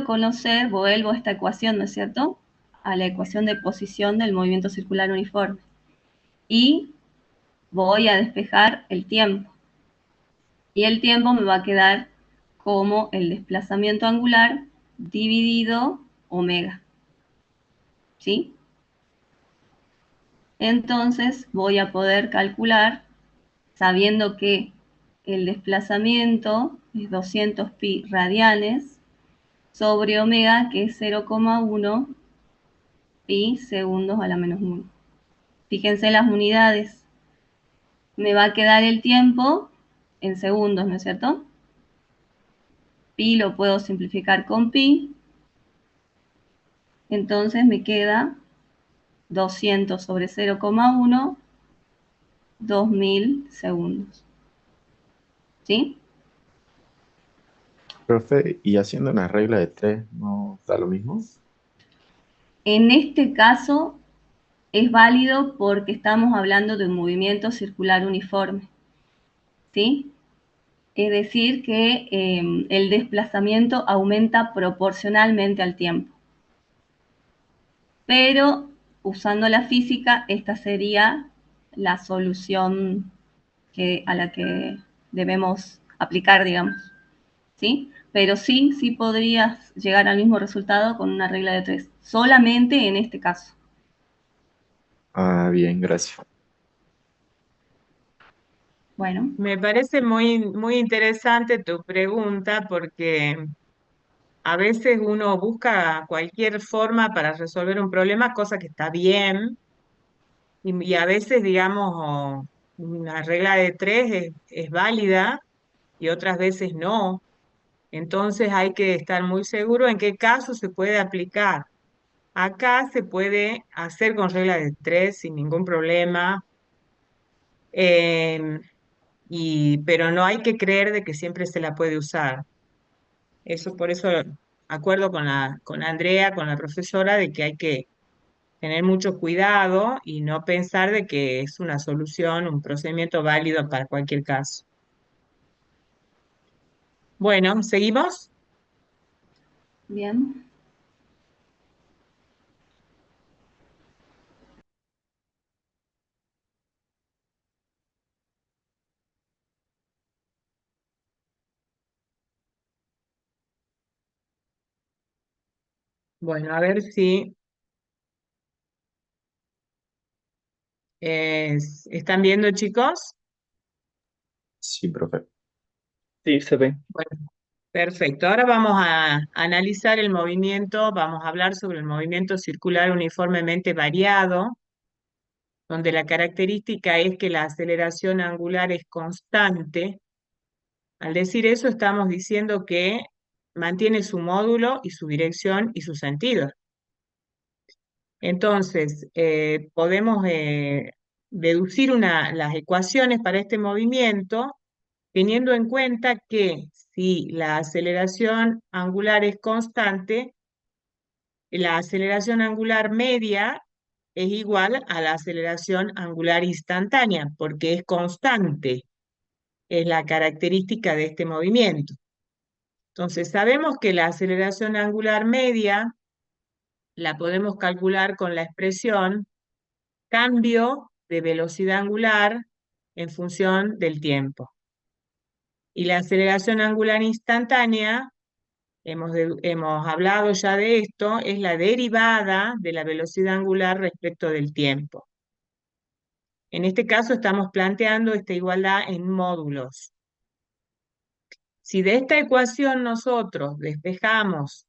conocer, vuelvo a esta ecuación, ¿no es cierto? A la ecuación de posición del movimiento circular uniforme. Y voy a despejar el tiempo. Y el tiempo me va a quedar como el desplazamiento angular dividido omega. ¿Sí? Entonces voy a poder calcular, sabiendo que el desplazamiento es 200 pi radianes sobre omega, que es 0,1 pi segundos a la menos 1. Fíjense las unidades. Me va a quedar el tiempo en segundos, ¿no es cierto? Pi lo puedo simplificar con pi. Entonces me queda 200 sobre 0,1, 2000 segundos. ¿Sí? Profe, ¿y haciendo una regla de tres no da lo mismo? En este caso es válido porque estamos hablando de un movimiento circular uniforme. ¿Sí? Es decir, que el desplazamiento aumenta proporcionalmente al tiempo. Pero usando la física, esta sería la solución a la que debemos aplicar, digamos. ¿Sí? Pero sí, sí podrías llegar al mismo resultado con una regla de tres, solamente en este caso. Ah, bien, gracias. Bueno, Me parece muy interesante tu pregunta porque a veces uno busca cualquier forma para resolver un problema, cosa que está bien, y a veces, digamos, una regla de tres es válida y otras veces no. Entonces hay que estar muy seguro en qué caso se puede aplicar. Acá se puede hacer con regla de tres sin ningún problema, em, pero no hay que creer de que siempre se la puede usar. Eso por eso acuerdo con Andrea, con la profesora, de que hay que tener mucho cuidado y no pensar de que es una solución, un procedimiento válido para cualquier caso. Bueno, ¿seguimos? bien. Bueno, a ver si están viendo, chicos. Sí, profe. Sí, se ve. Bueno, perfecto. Ahora vamos a analizar el movimiento, vamos a hablar sobre el movimiento circular uniformemente variado, donde la característica es que la aceleración angular es constante. Al decir eso, estamos diciendo que mantiene su módulo y su dirección y su sentido. Entonces, podemos deducir las ecuaciones para este movimiento teniendo en cuenta que si la aceleración angular es constante, la aceleración angular media es igual a la aceleración angular instantánea, porque es constante, es la característica de este movimiento. Entonces, sabemos que la aceleración angular media la podemos calcular con la expresión cambio de velocidad angular en función del tiempo. Y la aceleración angular instantánea, hemos hablado ya de esto, es la derivada de la velocidad angular respecto del tiempo. En este caso estamos planteando esta igualdad en módulos. Si de esta ecuación nosotros despejamos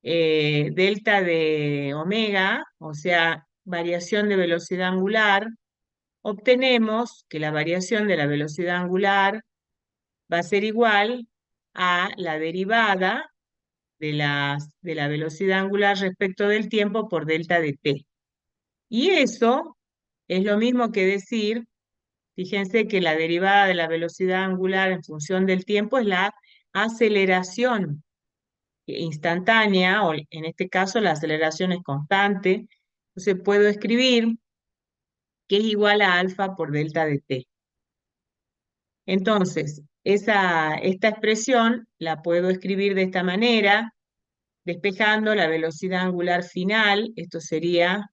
delta de omega, o sea, variación de velocidad angular, obtenemos que la variación de la velocidad angular va a ser igual a la derivada de la velocidad angular respecto del tiempo por delta de t. Y eso es lo mismo que decir, fíjense que la derivada de la velocidad angular en función del tiempo es la aceleración instantánea, o en este caso la aceleración es constante. Entonces puedo escribir que es igual a alfa por delta de t. Entonces, esta expresión la puedo escribir de esta manera. despejando la velocidad angular final, esto sería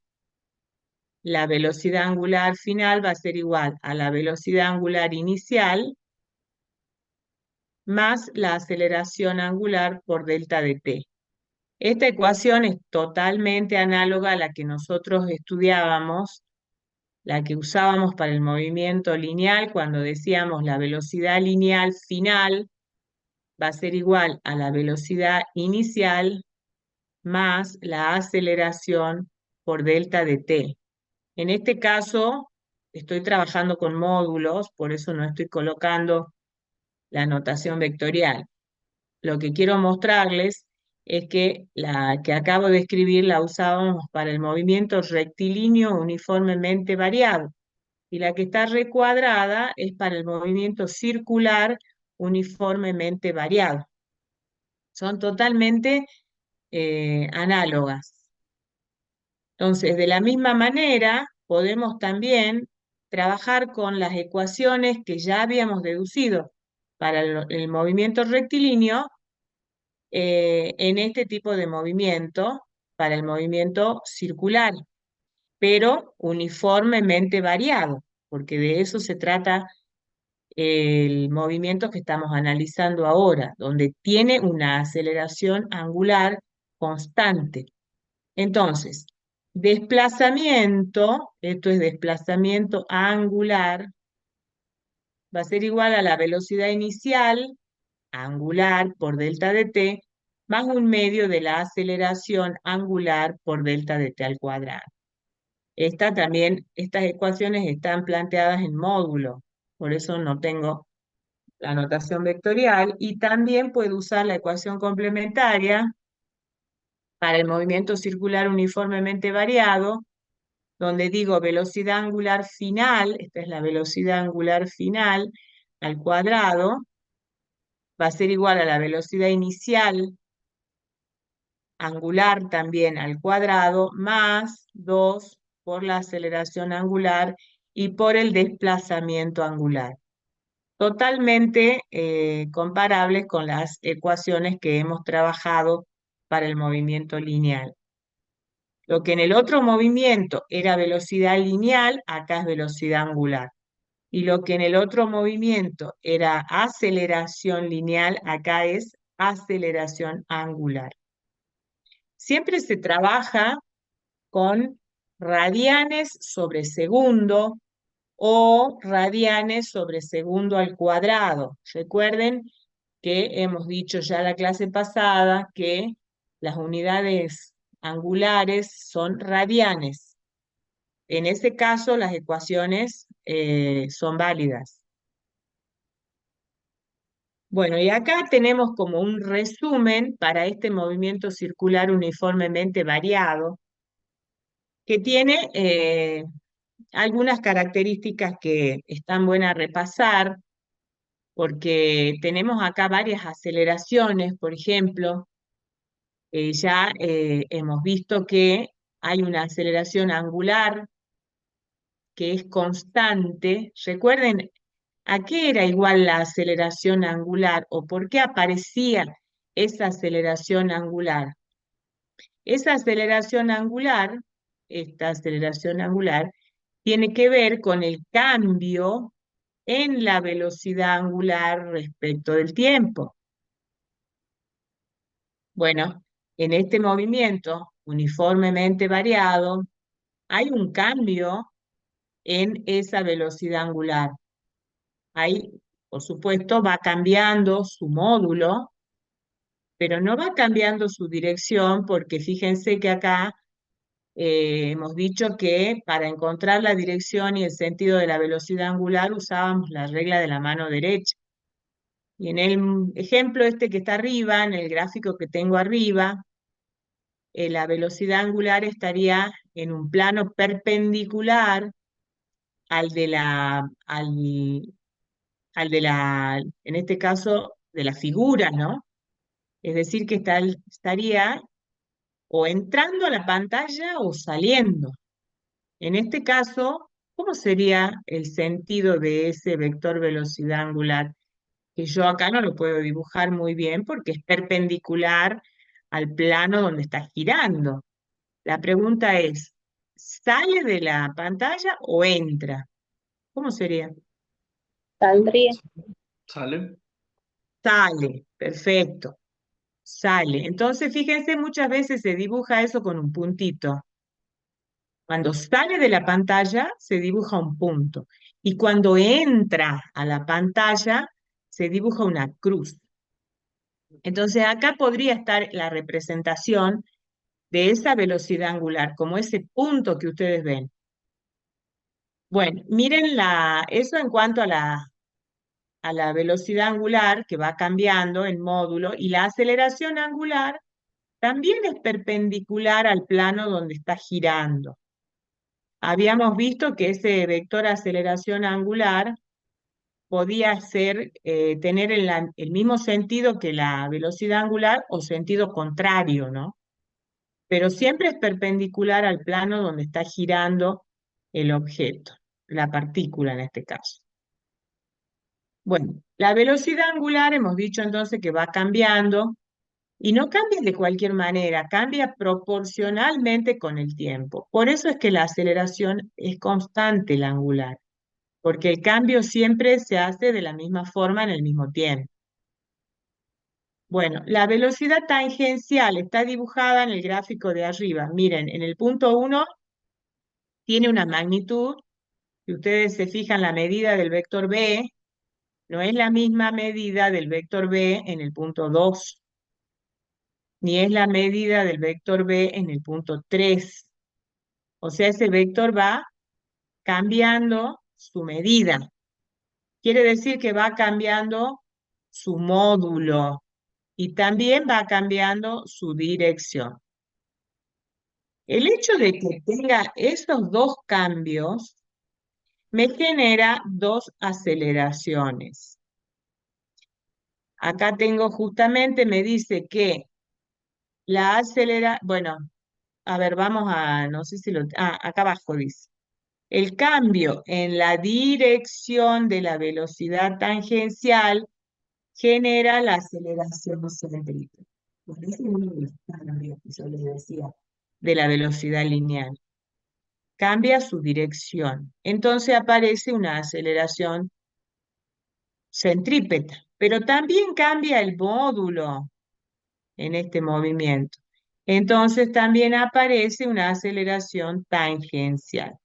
la velocidad angular final va a ser igual a la velocidad angular inicial más la aceleración angular por delta de t. Esta ecuación es totalmente análoga a la que nosotros estudiábamos, la que usábamos para el movimiento lineal, cuando decíamos la velocidad lineal final va a ser igual a la velocidad inicial más la aceleración por delta de t. En este caso, estoy trabajando con módulos, por eso no estoy colocando la notación vectorial. Lo que quiero mostrarles es que la que acabo de escribir la usábamos para el movimiento rectilíneo uniformemente variado, y la que está recuadrada es para el movimiento circular uniformemente variado. Son totalmente análogas. Entonces, de la misma manera, podemos también trabajar con las ecuaciones que ya habíamos deducido para el movimiento rectilíneo en este tipo de movimiento, para el movimiento circular, pero uniformemente variado, porque de eso se trata el movimiento que estamos analizando ahora, donde tiene una aceleración angular constante. Entonces, desplazamiento, esto es desplazamiento angular, va a ser igual a la velocidad inicial angular por delta de t más un medio de la aceleración angular por delta de t al cuadrado. Estas ecuaciones están planteadas en módulo, por eso no tengo la notación vectorial, y también puedo usar la ecuación complementaria para el movimiento circular uniformemente variado, donde digo velocidad angular final, esta es la velocidad angular final al cuadrado, va a ser igual a la velocidad inicial angular también al cuadrado, más 2 por la aceleración angular y por el desplazamiento angular. Totalmente comparables con las ecuaciones que hemos trabajado para el movimiento lineal. Lo que en el otro movimiento era velocidad lineal, acá es velocidad angular. Y lo que en el otro movimiento era aceleración lineal, acá es aceleración angular. Siempre se trabaja con radianes sobre segundo o radianes sobre segundo al cuadrado. Recuerden que hemos dicho ya la clase pasada que las unidades angulares son radianes. En ese caso, las ecuaciones son válidas. Bueno, y acá tenemos como un resumen para este movimiento circular uniformemente variado, que tiene algunas características que están buenas a repasar, porque tenemos acá varias aceleraciones, por ejemplo, ya hemos visto que hay una aceleración angular que es constante. Recuerden, ¿a qué era igual la aceleración angular o por qué aparecía esa aceleración angular? Esa aceleración angular, esta aceleración angular, tiene que ver con el cambio en la velocidad angular respecto del tiempo. Bueno, en este movimiento uniformemente variado, hay un cambio en esa velocidad angular. Ahí, por supuesto, va cambiando su módulo, pero no va cambiando su dirección, porque fíjense que acá hemos dicho que para encontrar la dirección y el sentido de la velocidad angular usábamos la regla de la mano derecha. Y en el ejemplo este que está arriba, en el gráfico que tengo arriba, la velocidad angular estaría en un plano perpendicular al de en este caso, de la figura, ¿no? Es decir, que estaría o entrando a la pantalla o saliendo. En este caso, ¿cómo sería el sentido de ese vector velocidad angular? Que yo acá no lo puedo dibujar muy bien porque es perpendicular al plano donde está girando. La pregunta es, ¿sale de la pantalla o entra? ¿Cómo sería? Saldría. ¿Sale? Sale, perfecto, sale. Entonces, fíjense, muchas veces se dibuja eso con un puntito. Cuando sale de la pantalla, se dibuja un punto. Y cuando entra a la pantalla, se dibuja una cruz. Entonces, acá podría estar la representación de esa velocidad angular, como ese punto que ustedes ven. Bueno, miren eso en cuanto a la velocidad angular que va cambiando el módulo, y la aceleración angular también es perpendicular al plano donde está girando. Habíamos visto que ese vector aceleración angular podía tener el mismo sentido que la velocidad angular o sentido contrario, ¿no? Pero siempre es perpendicular al plano donde está girando el objeto, la partícula en este caso. Bueno, la velocidad angular hemos dicho entonces que va cambiando y no cambia de cualquier manera, cambia proporcionalmente con el tiempo. Por eso es que la aceleración es constante, la angular, porque el cambio siempre se hace de la misma forma en el mismo tiempo. Bueno, la velocidad tangencial está dibujada en el gráfico de arriba. Miren, en el punto 1 tiene una magnitud. Si ustedes se fijan, la medida del vector B no es la misma medida del vector B en el punto 2, ni es la medida del vector B en el punto 3. O sea, ese vector va cambiando su medida. Quiere decir que va cambiando su módulo y también va cambiando su dirección. El hecho de que tenga esos dos cambios me genera dos aceleraciones. Acá tengo justamente, me dice que bueno, a ver, vamos a, no sé si acá abajo dice. El cambio en la dirección de la velocidad tangencial genera la aceleración centrípeta. Bueno, ese es uno de los cambios que yo les decía de la velocidad lineal. Cambia su dirección. Entonces aparece una aceleración centrípeta, pero también cambia el módulo en este movimiento. Entonces también aparece una aceleración tangencial.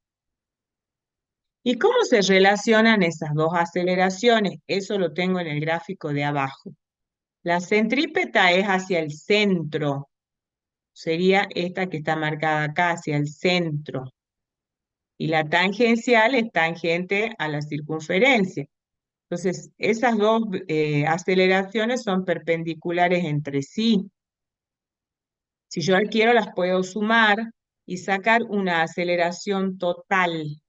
¿Y cómo se relacionan esas dos aceleraciones? Eso lo tengo en el gráfico de abajo. La centrípeta es hacia el centro, sería esta que está marcada acá, hacia el centro. Y la tangencial es tangente a la circunferencia. Entonces, esas dos aceleraciones son perpendiculares entre sí. Si yo quiero, las puedo sumar y sacar una aceleración total.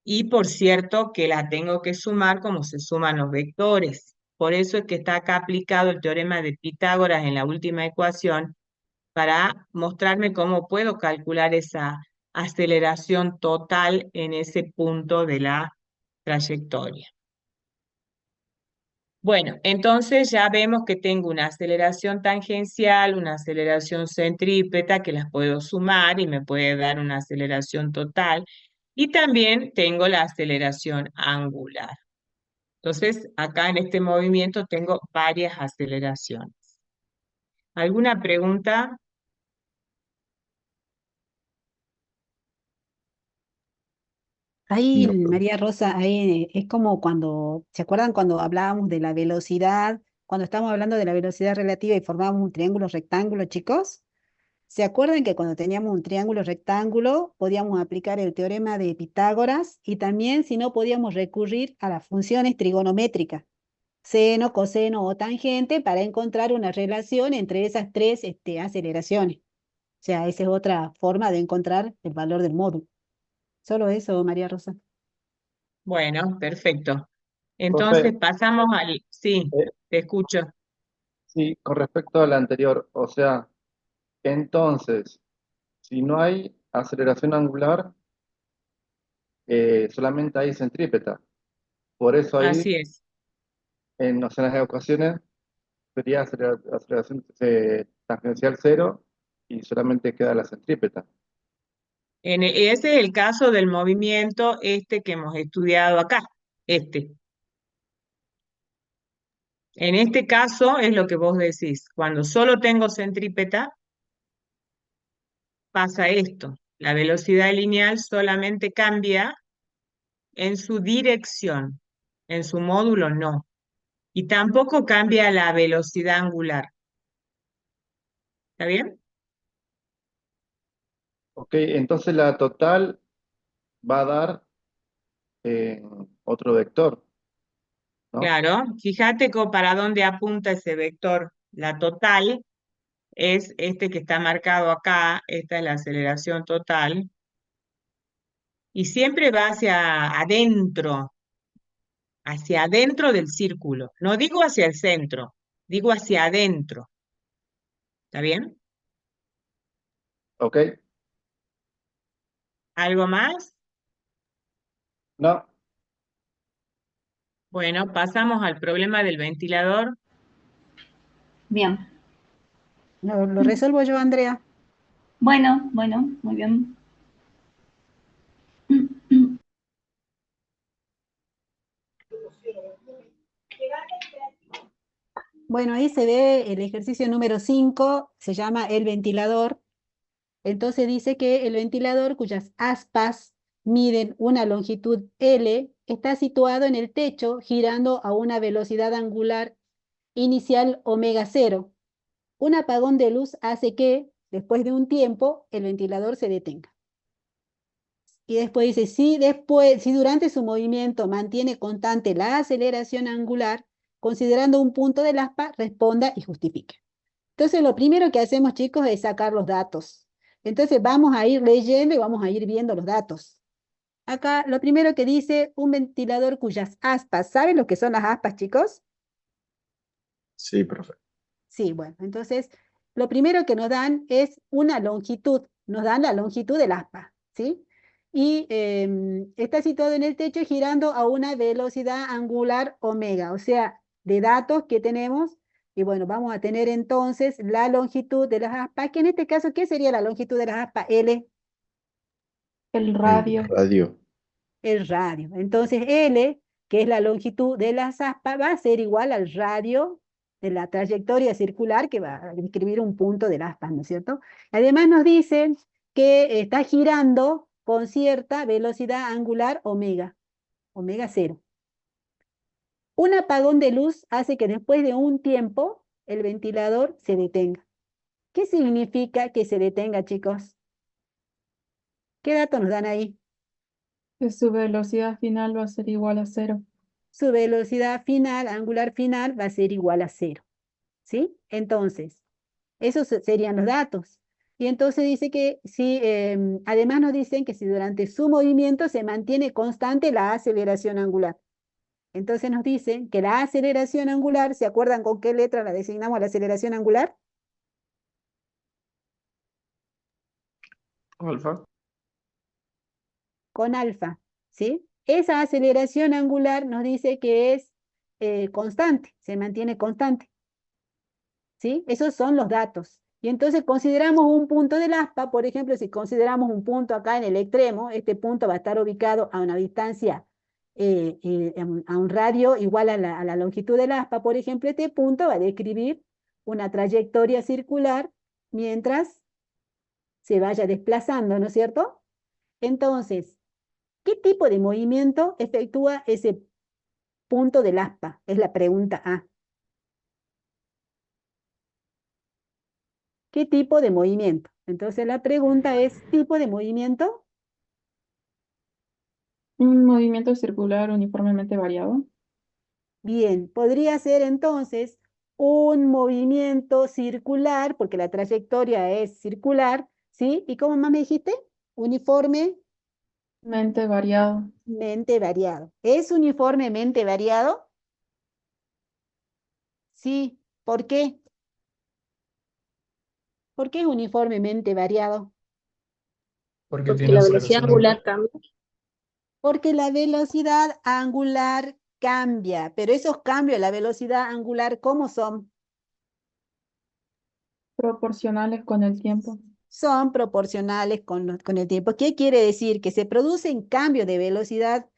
Y por cierto que la tengo que sumar como se suman los vectores. Por eso es que está acá aplicado el teorema de Pitágoras en la última ecuación para mostrarme cómo puedo calcular esa aceleración total en ese punto de la trayectoria. Bueno, entonces ya vemos que tengo una aceleración tangencial, una aceleración centrípeta que las puedo sumar y me puede dar una aceleración total. Y también tengo la aceleración angular. Entonces, acá en este movimiento tengo varias aceleraciones. ¿Alguna pregunta? Ahí, No, María Rosa, ahí es como cuando, ¿se acuerdan cuando hablábamos de la velocidad, cuando estábamos hablando de la velocidad relativa y formábamos un triángulo rectángulo, chicos? ¿Se acuerdan que cuando teníamos un triángulo rectángulo podíamos aplicar el teorema de Pitágoras y también si no podíamos recurrir a las funciones trigonométricas, seno, coseno o tangente para encontrar una relación entre esas tres aceleraciones? O sea, esa es otra forma de encontrar el valor del módulo. Solo eso, María Rosa. Bueno, perfecto. profe, Entonces pasamos al... Sí, eh, te escucho. sí, con respecto a la anterior, o sea, entonces, si no hay aceleración angular, solamente hay centrípeta. Por eso ahí, Así es. o sea, en las ecuaciones, sería aceleración tangencial cero y solamente queda la centrípeta. Ese es el caso del movimiento este que hemos estudiado acá, este. En este caso es lo que vos decís, cuando solo tengo centrípeta, pasa esto. La velocidad lineal solamente cambia en su dirección, en su módulo no. Y tampoco cambia la velocidad angular. ¿Está bien? Ok, entonces la total va a dar otro vector, ¿no? Claro, fíjate para dónde apunta ese vector. La total es este que está marcado acá, esta es la aceleración total, y siempre va hacia adentro del círculo. No digo hacia el centro, digo hacia adentro. ¿Está bien? Ok, ¿Algo más? no, Bueno, pasamos al problema del ventilador. Bien. Lo resuelvo yo, Andrea. Bueno, muy bien. Bueno, ahí se ve el ejercicio número 5, se llama el ventilador. Entonces dice que el ventilador cuyas aspas miden una longitud L está situado en el techo girando a una velocidad angular inicial omega cero. Un apagón de luz hace que, después de un tiempo, el ventilador se detenga. Y después dice, si durante su movimiento mantiene constante la aceleración angular, considerando un punto del aspa, responda y justifique. Entonces, lo primero que hacemos, chicos, es sacar los datos. Entonces, vamos a ir leyendo y vamos a ir viendo los datos. Acá, lo primero que dice, un ventilador cuyas aspas, ¿saben lo que son las aspas, chicos? Sí, profe. Sí, bueno, entonces, lo primero que nos dan es una longitud, nos dan la longitud del aspa, ¿sí? Y está situado en el techo girando a una velocidad angular omega, o sea, de datos que tenemos. Y bueno, vamos a tener entonces la longitud de las aspas, que en este caso, ¿qué sería la longitud de las aspas? L, El El radio. radio. el radio. Entonces L, que es la longitud de las aspas, va a ser igual al radio de la trayectoria circular que va a describir un punto del aspa, ¿no es cierto? Además nos dicen que está girando con cierta velocidad angular omega, omega cero. Un apagón de luz hace que después de un tiempo el ventilador se detenga. ¿Qué significa que se detenga, chicos? ¿Qué datos nos dan ahí? Que su velocidad final va a ser igual a cero. Su velocidad final, angular final, va a ser igual a cero, ¿sí? Entonces, esos serían los datos. Y entonces dice que si, además nos dicen que si durante su movimiento se mantiene constante la aceleración angular. Entonces nos dicen que la aceleración angular, ¿se acuerdan con qué letra la designamos a la aceleración angular? Alfa. Con alfa, ¿sí? Esa aceleración angular nos dice que es constante, se mantiene constante, ¿sí? Esos son los datos. Y entonces consideramos un punto del aspa, por ejemplo, si consideramos un punto acá en el extremo, este punto va a estar ubicado a una distancia, a un radio igual a la longitud del aspa, por ejemplo, este punto va a describir una trayectoria circular mientras se vaya desplazando, ¿no es cierto? Entonces, ¿qué tipo de movimiento efectúa ese punto del aspa? Es la pregunta A. ¿Qué tipo de movimiento? Entonces la pregunta es, ¿tipo de movimiento? Un movimiento circular uniformemente variado. Bien, podría ser entonces un movimiento circular, porque la trayectoria es circular, ¿sí? ¿Y cómo más me dijiste? Uniformemente Mente variado. variado. ¿Es uniformemente variado? Sí. ¿Por qué? ¿Por qué es uniformemente variado? Porque Porque tiene la velocidad aceleración angular angular. cambia. Porque la velocidad angular cambia, pero esos cambios de la velocidad angular, ¿cómo son? Proporcionales con el tiempo. Son proporcionales con el tiempo. ¿Qué quiere decir? Que se producen cambios de velocidad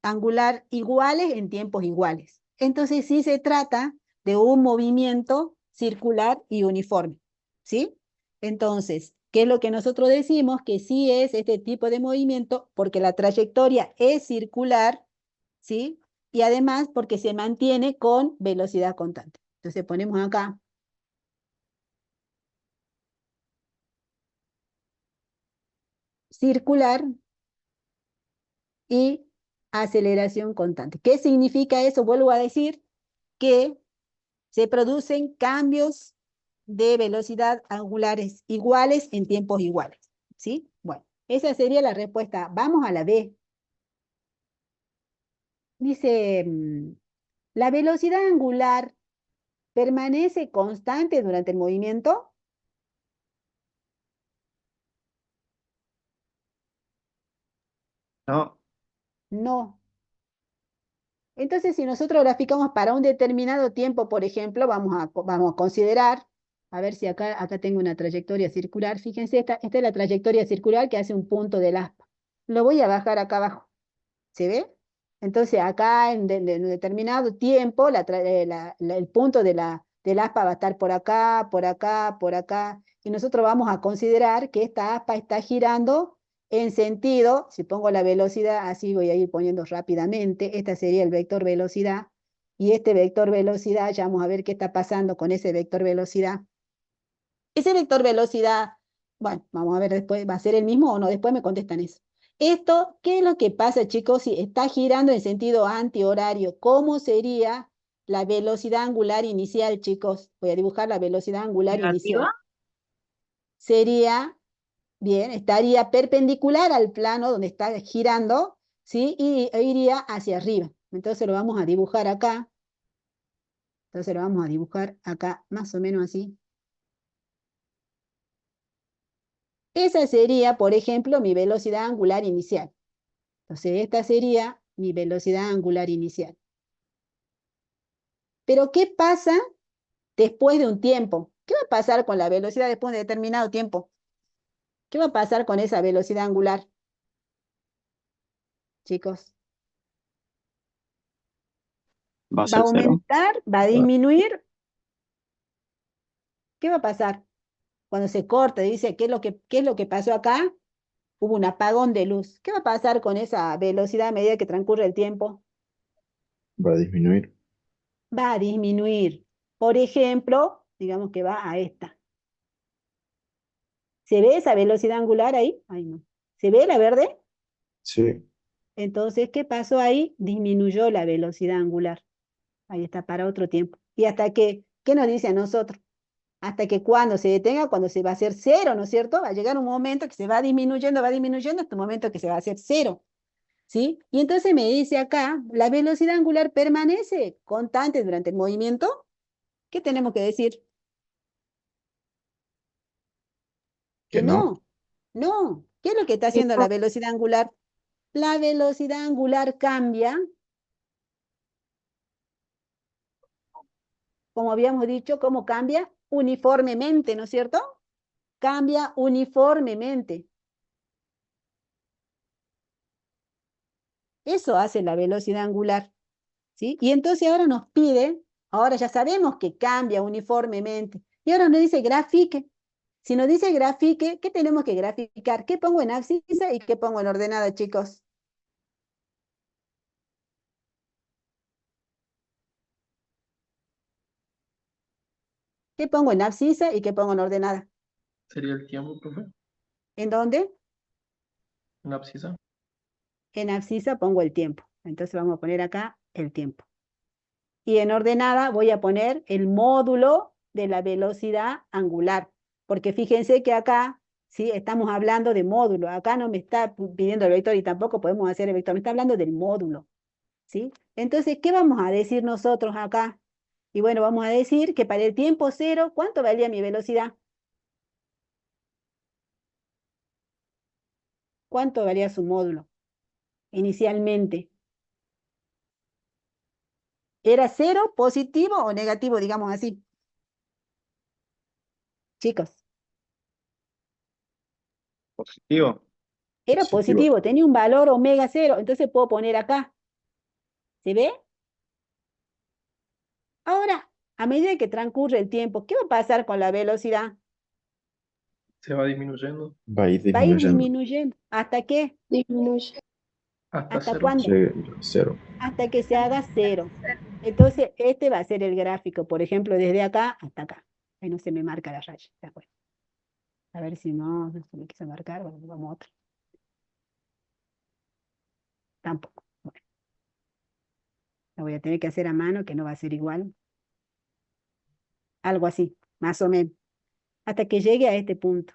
angular iguales en tiempos iguales. Entonces sí se trata de un movimiento circular y uniforme, ¿sí? Entonces, ¿qué es lo que nosotros decimos? Que sí es este tipo de movimiento porque la trayectoria es circular, ¿sí? Y además porque se mantiene con velocidad constante. Entonces ponemos acá circular y aceleración constante. ¿Qué significa eso? Vuelvo a decir que se producen cambios de velocidad angulares iguales en tiempos iguales, ¿sí? Bueno, esa sería la respuesta. Vamos a la B. Dice, ¿la velocidad angular permanece constante durante el movimiento? No, No. Entonces, si nosotros graficamos para un determinado tiempo, por ejemplo, vamos a considerar, a ver si acá tengo una trayectoria circular. Fíjense, esta es la trayectoria circular que hace un punto del aspa. Lo voy a bajar acá abajo. ¿Se ve? Entonces, acá en un determinado tiempo, el punto del aspa va a estar por acá, por acá, por acá. Y nosotros vamos a considerar que esta aspa está girando en sentido, si pongo la velocidad, así voy a ir poniendo rápidamente, este sería el vector velocidad, y este vector velocidad, ya vamos a ver qué está pasando con ese vector velocidad. Ese vector velocidad, bueno, vamos a ver después, ¿va a ser el mismo o no? Después me contestan eso. Esto, ¿qué es lo que pasa, chicos, si está girando en sentido antihorario? ¿Cómo sería la velocidad angular inicial, chicos? Voy a dibujar la velocidad angular inicial. ¿Negativa? Sería bien, estaría perpendicular al plano donde está girando, ¿sí? E iría hacia arriba. Entonces lo vamos a dibujar acá. Entonces lo vamos a dibujar acá, más o menos así. Esa sería, por ejemplo, mi velocidad angular inicial. Entonces esta sería mi velocidad angular inicial. Pero ¿qué pasa después de un tiempo? ¿Qué va a pasar con la velocidad después de determinado tiempo? ¿Qué va a pasar con esa velocidad angular, chicos? Va a ¿Va a ser cero. aumentar? ¿Va a disminuir? ¿Qué va a pasar? Cuando se corta, dice, ¿qué es lo que pasó acá? Hubo un apagón de luz. ¿Qué va a pasar con esa velocidad a medida que transcurre el tiempo? Va a disminuir. Va a disminuir. Por ejemplo, digamos que va a esta. ¿Se ve esa velocidad angular ahí? Ahí no. ¿Se ve la verde? Sí. Entonces, ¿qué pasó ahí? Disminuyó la velocidad angular. Ahí está, para otro tiempo. Y hasta que, ¿qué nos dice a nosotros? Hasta que cuando se detenga, cuando se va a hacer cero, ¿no es cierto? Va a llegar un momento que se va disminuyendo, hasta un momento que se va a hacer cero, ¿sí? Y entonces me dice acá, ¿la velocidad angular permanece constante durante el movimiento? ¿Qué tenemos que decir? Que Que no. no, no. ¿Qué es lo que está Que haciendo no. la velocidad angular? La velocidad angular cambia, como habíamos dicho, ¿cómo cambia? Uniformemente, ¿no es cierto? Cambia uniformemente. Eso hace la velocidad angular, ¿sí? Y entonces ahora nos pide, ahora ya sabemos que cambia uniformemente, y ahora nos dice grafique. Si nos dice grafique, ¿qué tenemos que graficar? ¿Qué pongo en abscisa y qué pongo en ordenada, chicos? ¿Qué pongo en abscisa y qué pongo en ordenada? ¿Sería el tiempo, profe? ¿En dónde? ¿Una abscisa? En abscisa pongo el tiempo. Entonces vamos a poner acá el tiempo. Y en ordenada voy a poner el módulo de la velocidad angular. Porque fíjense que acá, sí, estamos hablando de módulo. Acá no me está pidiendo el vector y tampoco podemos hacer el vector. Me está hablando del módulo, ¿sí? Entonces, ¿qué vamos a decir nosotros acá? Y bueno, vamos a decir que para el tiempo cero, ¿cuánto valía mi velocidad? ¿Cuánto valía su módulo inicialmente? ¿Era cero, positivo o negativo, digamos así? chicos. Positivo. Era positivo, tenía un valor omega 0, entonces puedo poner acá. ¿Se ve? Ahora, a medida que transcurre el tiempo, ¿qué va a pasar con la velocidad? Se va disminuyendo Va a ir Va a ir disminuyendo. disminuyendo. ¿Hasta qué? Disminuye. hasta ¿Hasta cero. cuándo? Cero. Hasta que se haga 0. Entonces, este va a ser el gráfico, por ejemplo, desde acá hasta acá. Ahí no se me marca la raya, ¿de acuerdo? A ver si no se me quiso marcar, bueno, vamos a otro. Tampoco. Bueno, lo voy a tener que hacer a mano, que no va a ser igual. Algo así, más o menos. Hasta que llegue a este punto.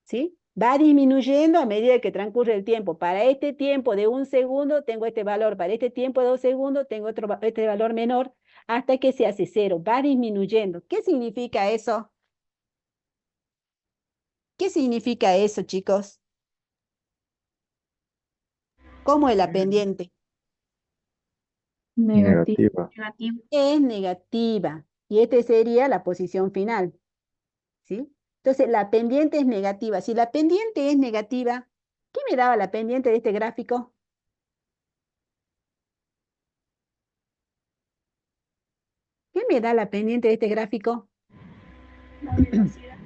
¿Sí? Va disminuyendo a medida que transcurre el tiempo. Para este tiempo de 1 segundo tengo este valor. Para este tiempo de 2 segundos tengo este valor menor hasta que se hace 0. Va disminuyendo. ¿Qué significa eso? ¿Qué significa eso, chicos? ¿Cómo es la pendiente? Negativo. Negativa. Es negativa. Y esta sería la posición final. ¿Sí? Entonces, la pendiente es negativa. Si la pendiente es negativa, ¿qué me daba la pendiente de este gráfico? ¿Qué me da la pendiente de este gráfico? La velocidad.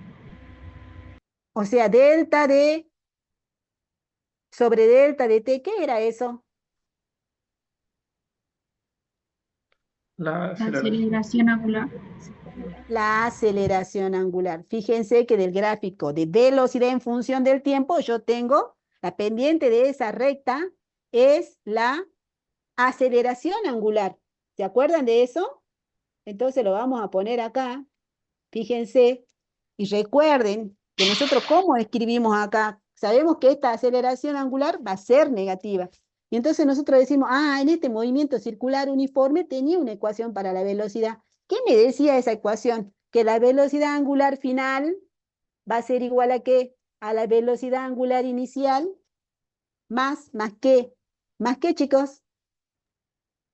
O sea, delta de sobre delta de t, ¿qué era eso? La La aceleración. aceleración angular. La aceleración angular. Fíjense que del gráfico de velocidad en función del tiempo, yo tengo la pendiente de esa recta es la aceleración angular. ¿Se acuerdan de eso? Entonces lo vamos a poner acá. Fíjense y recuerden que nosotros cómo escribimos acá. Sabemos que esta aceleración angular va a ser negativa. Y entonces nosotros decimos, en este movimiento circular uniforme tenía una ecuación para la velocidad. ¿Qué me decía esa ecuación? Que la velocidad angular final va a ser igual a ¿qué? A la velocidad angular inicial más qué. ¿Más qué, chicos?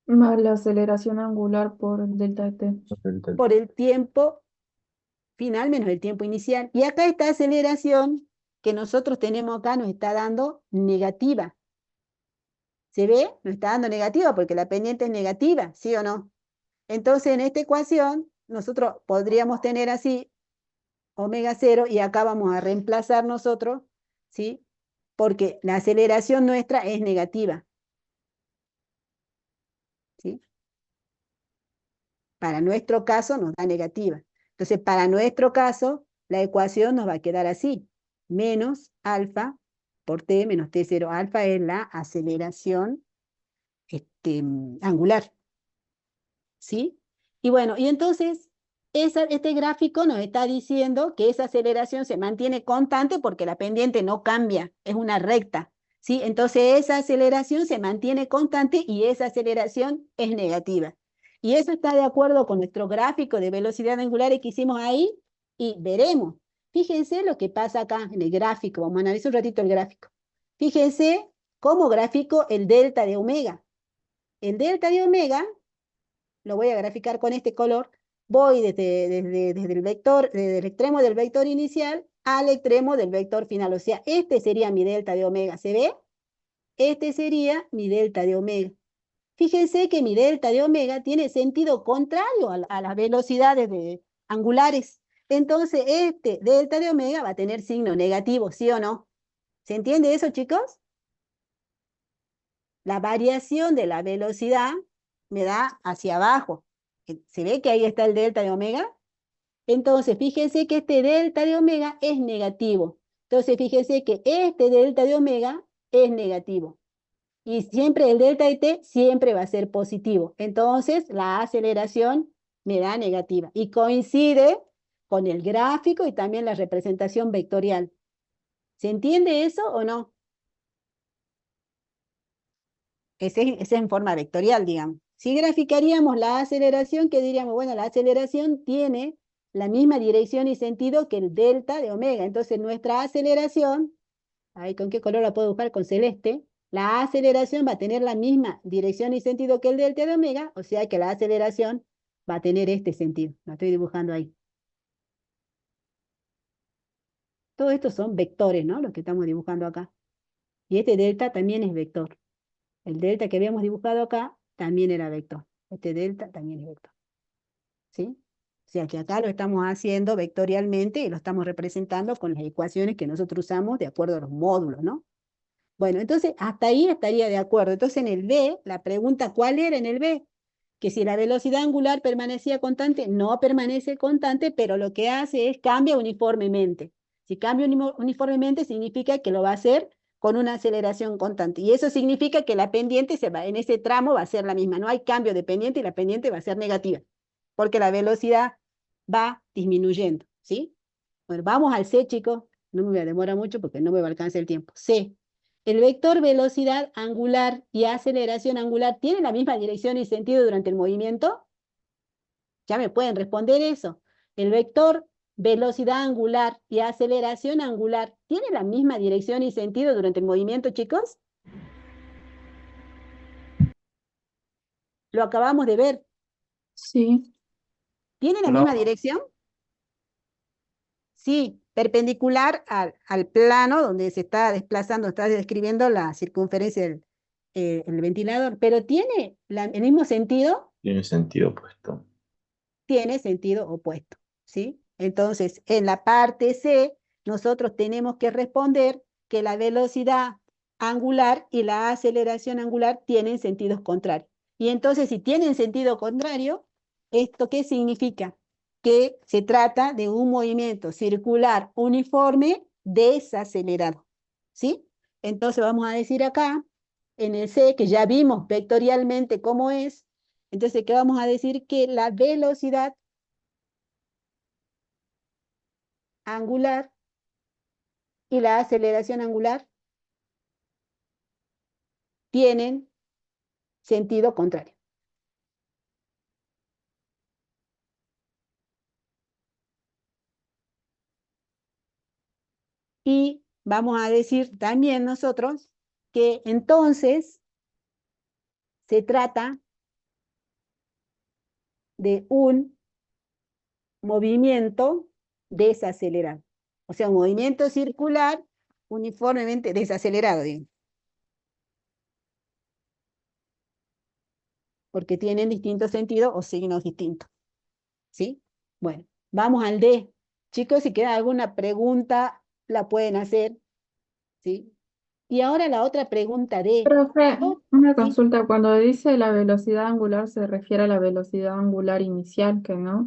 Más la aceleración angular por delta de t. Por el tiempo final menos el tiempo inicial. Y acá esta aceleración que nosotros tenemos acá nos está dando negativa. ¿Se ve? Nos está dando negativa porque la pendiente es negativa, ¿sí o no? Entonces en esta ecuación nosotros podríamos tener así omega 0 y acá vamos a reemplazar nosotros, ¿sí? Porque la aceleración nuestra es negativa. ¿Sí? Para nuestro caso nos da negativa. Entonces, para nuestro caso, la ecuación nos va a quedar así. Menos alfa por t menos t0. Alfa es la aceleración angular. ¿Sí? Y bueno, y entonces, este gráfico nos está diciendo que esa aceleración se mantiene constante porque la pendiente no cambia, es una recta. ¿Sí? Entonces, esa aceleración se mantiene constante y esa aceleración es negativa. Y eso está de acuerdo con nuestro gráfico de velocidad angular que hicimos ahí y veremos. Fíjense lo que pasa acá en el gráfico. Vamos a analizar un ratito el gráfico. Fíjense cómo gráfico el delta de omega. El delta de omega, lo voy a graficar con este color, voy desde el vector, desde el extremo del vector inicial al extremo del vector final. O sea, este sería mi delta de omega. ¿Se ve? Este sería mi delta de omega. Fíjense que mi delta de omega tiene sentido contrario a las velocidades angulares. Entonces, este delta de omega va a tener signo negativo, ¿sí o no? ¿Se entiende eso, chicos? La variación de la velocidad me da hacia abajo. ¿Se ve que ahí está el delta de omega? Entonces, fíjense que este delta de omega es negativo. Entonces, fíjense que este delta de omega es negativo. Y siempre el delta de t siempre va a ser positivo. Entonces, la aceleración me da negativa. Y coincide con el gráfico y también la representación vectorial. ¿Se entiende eso o no? Ese es en forma vectorial, digamos. Si graficaríamos la aceleración, ¿qué diríamos? Bueno, la aceleración tiene la misma dirección y sentido que el delta de omega. Entonces, nuestra aceleración, ahí con qué color la puedo buscar, con celeste, la aceleración va a tener la misma dirección y sentido que el delta de omega, o sea que la aceleración va a tener este sentido. Lo estoy dibujando ahí. Todo esto son vectores, ¿no? Los que estamos dibujando acá. Y este delta también es vector. El delta que habíamos dibujado acá también era vector. Este delta también es vector. ¿Sí? O sea que acá lo estamos haciendo vectorialmente y lo estamos representando con las ecuaciones que nosotros usamos de acuerdo a los módulos, ¿no? Bueno, entonces hasta ahí estaría de acuerdo. Entonces en el B, la pregunta, ¿cuál era en el B? Que si la velocidad angular permanecía constante, no permanece constante, pero lo que hace es cambia uniformemente. Si cambia uniformemente significa que lo va a hacer con una aceleración constante. Y eso significa que la pendiente en ese tramo va a ser la misma. No hay cambio de pendiente y la pendiente va a ser negativa, porque la velocidad va disminuyendo, ¿sí? Bueno, vamos al C, chicos. No me voy a demorar mucho porque no me va a alcanzar el tiempo. C. El vector velocidad angular y aceleración angular tienen la misma dirección y sentido durante el movimiento. Ya me pueden responder eso. El vector velocidad angular y aceleración angular tienen la misma dirección y sentido durante el movimiento, chicos. Lo acabamos de ver. Sí, ¿Tienen la No, misma dirección? Sí, perpendicular al plano donde se está desplazando, está describiendo la circunferencia del el ventilador, pero ¿tiene el mismo sentido? Tiene sentido opuesto. Tiene sentido opuesto, ¿sí? Entonces, en la parte C, nosotros tenemos que responder que la velocidad angular y la aceleración angular tienen sentidos contrarios. Y entonces, si tienen sentido contrario, ¿esto qué significa? Que se trata de un movimiento circular uniforme desacelerado, ¿sí? Entonces vamos a decir acá, en el C, que ya vimos vectorialmente cómo es, entonces, ¿qué vamos a decir? Que la velocidad angular y la aceleración angular tienen sentido contrario. Y vamos a decir también nosotros que entonces se trata de un movimiento desacelerado. O sea, un movimiento circular uniformemente desacelerado, digamos. Porque tienen distintos sentidos o signos distintos. ¿Sí? Bueno, vamos al D. Chicos, si queda alguna pregunta, la pueden hacer. ¿Sí? Y ahora la otra pregunta D. profe, Oh, una sí, consulta. Cuando dice la velocidad angular se refiere a la velocidad angular inicial, que no,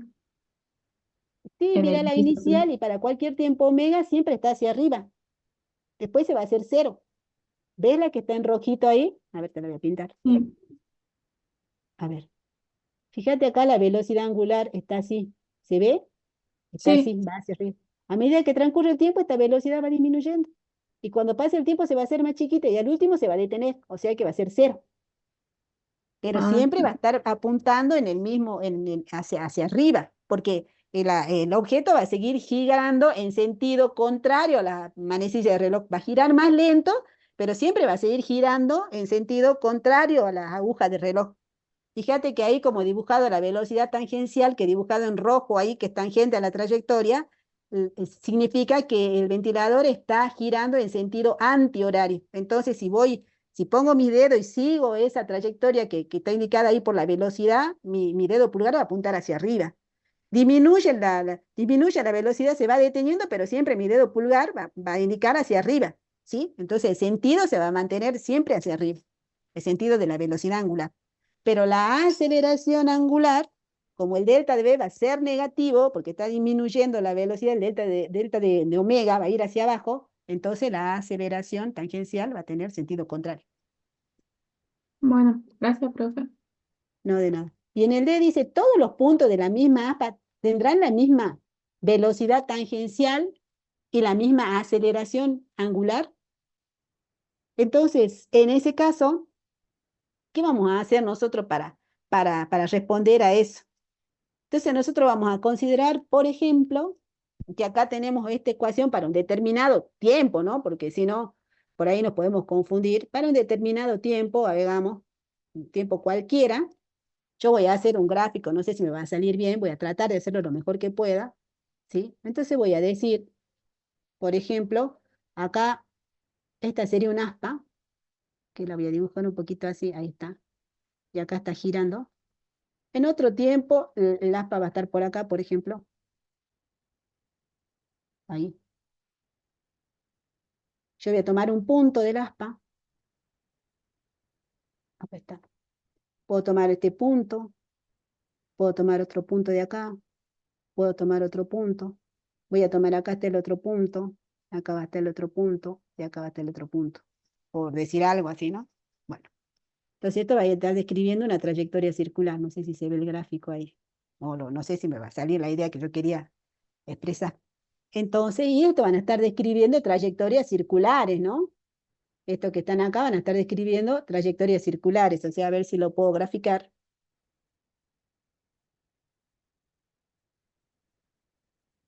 sí, en el mira la inicio. inicial y para cualquier tiempo omega siempre está hacia arriba. Después se va a hacer cero. ¿Ves la que está en rojito ahí? A ver, te la voy a pintar. Sí, A ver. Fíjate acá, la velocidad angular está así. ¿Se ve? Está sí. así, va hacia arriba. A medida que transcurre el tiempo, esta velocidad va disminuyendo. Y cuando pase el tiempo se va a hacer más chiquita y al último se va a detener. O sea que va a ser cero. Pero Ah, siempre va a estar apuntando en el mismo, hacia arriba, porque el objeto va a seguir girando en sentido contrario a la manecilla del reloj. Va a girar más lento, pero siempre va a seguir girando en sentido contrario a las agujas del reloj. Fíjate que ahí como dibujado la velocidad tangencial, que dibujado en rojo ahí, que es tangente a la trayectoria, significa que el ventilador está girando en sentido antihorario. Entonces, si pongo mi dedo y sigo esa trayectoria que está indicada ahí por la velocidad, mi dedo pulgar va a apuntar hacia arriba. Disminuye la velocidad, se va deteniendo, pero siempre mi dedo pulgar va a indicar hacia arriba, ¿sí? Entonces el sentido se va a mantener siempre hacia arriba, el sentido de la velocidad angular. Pero la aceleración angular, como el delta de B va a ser negativo, porque está disminuyendo la velocidad, el delta de omega va a ir hacia abajo, entonces la aceleración tangencial va a tener sentido contrario. bueno, gracias, profe. No de nada. Y en el D dice, todos los puntos de la misma APA tendrán la misma velocidad tangencial y la misma aceleración angular. Entonces, en ese caso, ¿qué vamos a hacer nosotros para responder a eso? Entonces, nosotros vamos a considerar, por ejemplo, que acá tenemos esta ecuación para un determinado tiempo, ¿no? Porque si no, por ahí nos podemos confundir. Para un determinado tiempo, hagamos un tiempo cualquiera. Yo voy a hacer un gráfico, no sé si me va a salir bien, voy a tratar de hacerlo lo mejor que pueda, ¿sí? Entonces voy a decir, Por ejemplo, acá, esta sería un aspa, que la voy a dibujar un poquito así, ahí está. Y acá está girando. En otro tiempo, el aspa va a estar por acá, por ejemplo. Ahí. Yo voy a tomar un punto del aspa. Acá está. Puedo tomar este punto. Puedo tomar otro punto de acá. Puedo tomar otro punto. Voy a tomar acá está el otro punto. Acá va a estar el otro punto. Y acá va a estar el otro punto. Por decir algo así, ¿no? Bueno. Entonces esto va a estar describiendo una trayectoria circular. No sé si se ve el gráfico ahí. No sé si me va a salir la idea que yo quería expresar. Entonces, y esto van a estar describiendo trayectorias circulares, ¿no? Estos que están acá van a estar describiendo trayectorias circulares, o sea, a ver si lo puedo graficar.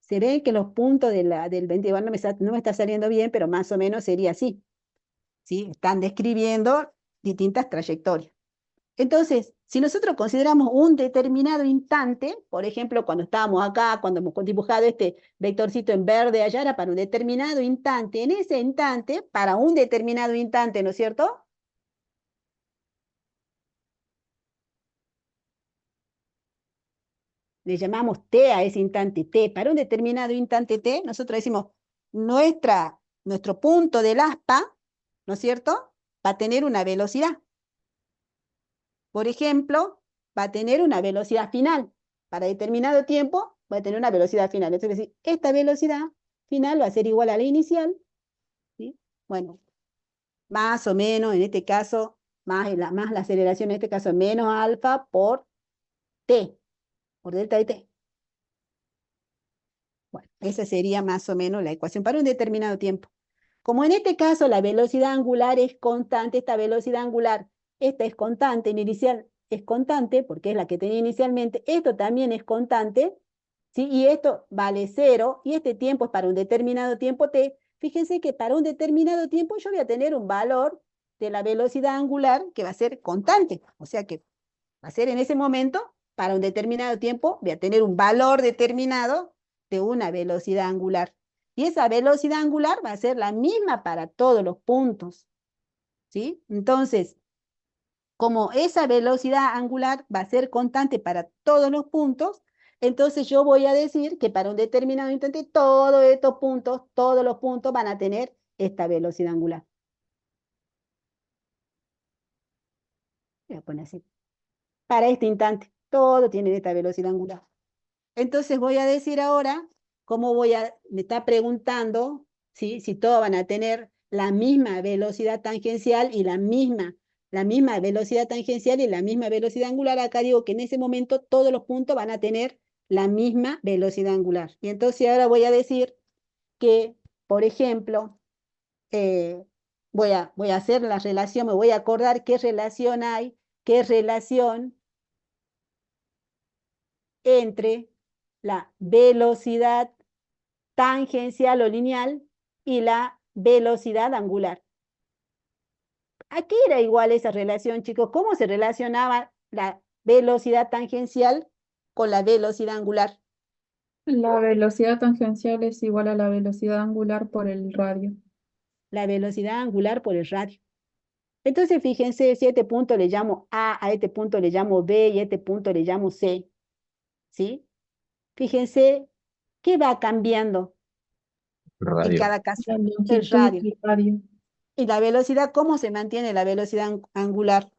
Se ve que los puntos del 20, no me está saliendo bien, pero más o menos sería así, ¿sí? Están describiendo distintas trayectorias. Entonces, si nosotros consideramos un determinado instante, por ejemplo, cuando estábamos acá, cuando hemos dibujado este vectorcito en verde allá, era para un determinado instante. En ese instante, para un determinado instante, ¿no es cierto? Le llamamos t a ese instante t. Para un determinado instante t, nosotros decimos, nuestro punto del aspa, ¿no es cierto? Va a tener una velocidad. Por ejemplo, va a tener una velocidad final. Para determinado tiempo va a tener una velocidad final. Es decir, esta velocidad final va a ser igual a la inicial, ¿sí? Bueno, más o menos, en este caso, más la aceleración, en este caso, menos alfa por t, por delta de t. Bueno, esa sería más o menos la ecuación para un determinado tiempo. Como en este caso la velocidad angular es constante, esta velocidad angular, esta es constante, en inicial es constante, porque es la que tenía inicialmente, esto también es constante, ¿sí? Y esto vale 0, y este tiempo es para un determinado tiempo t. Fíjense que para un determinado tiempo yo voy a tener un valor de la velocidad angular que va a ser constante, o sea que va a ser en ese momento, para un determinado tiempo, voy a tener un valor determinado de una velocidad angular. Y esa velocidad angular va a ser la misma para todos los puntos, ¿sí? Entonces, como esa velocidad angular va a ser constante para todos los puntos, entonces yo voy a decir que para un determinado instante todos estos puntos, todos los puntos van a tener esta velocidad angular. Voy a poner así. Para este instante, todos tienen esta velocidad angular. Entonces voy a decir ahora me está preguntando, ¿sí? Si todos van a tener la misma velocidad tangencial y la misma velocidad tangencial y la misma velocidad angular. Acá digo que en ese momento todos los puntos van a tener la misma velocidad angular. Y entonces ahora voy a decir que, por ejemplo, voy a hacer la relación, me voy a acordar qué relación hay, qué relación entre la velocidad tangencial o lineal y la velocidad angular. ¿A qué era igual esa relación, chicos? ¿Cómo se relacionaba la velocidad tangencial con la velocidad angular? La velocidad tangencial es igual a la velocidad angular por el radio. La velocidad angular por el radio. Entonces, fíjense, si a este punto le llamo A este punto le llamo B y a este punto le llamo C, ¿sí? Fíjense, ¿qué va cambiando en Radio. cada caso? La El longitud radio. del radio. ¿Y la velocidad, cómo se mantiene la velocidad angular?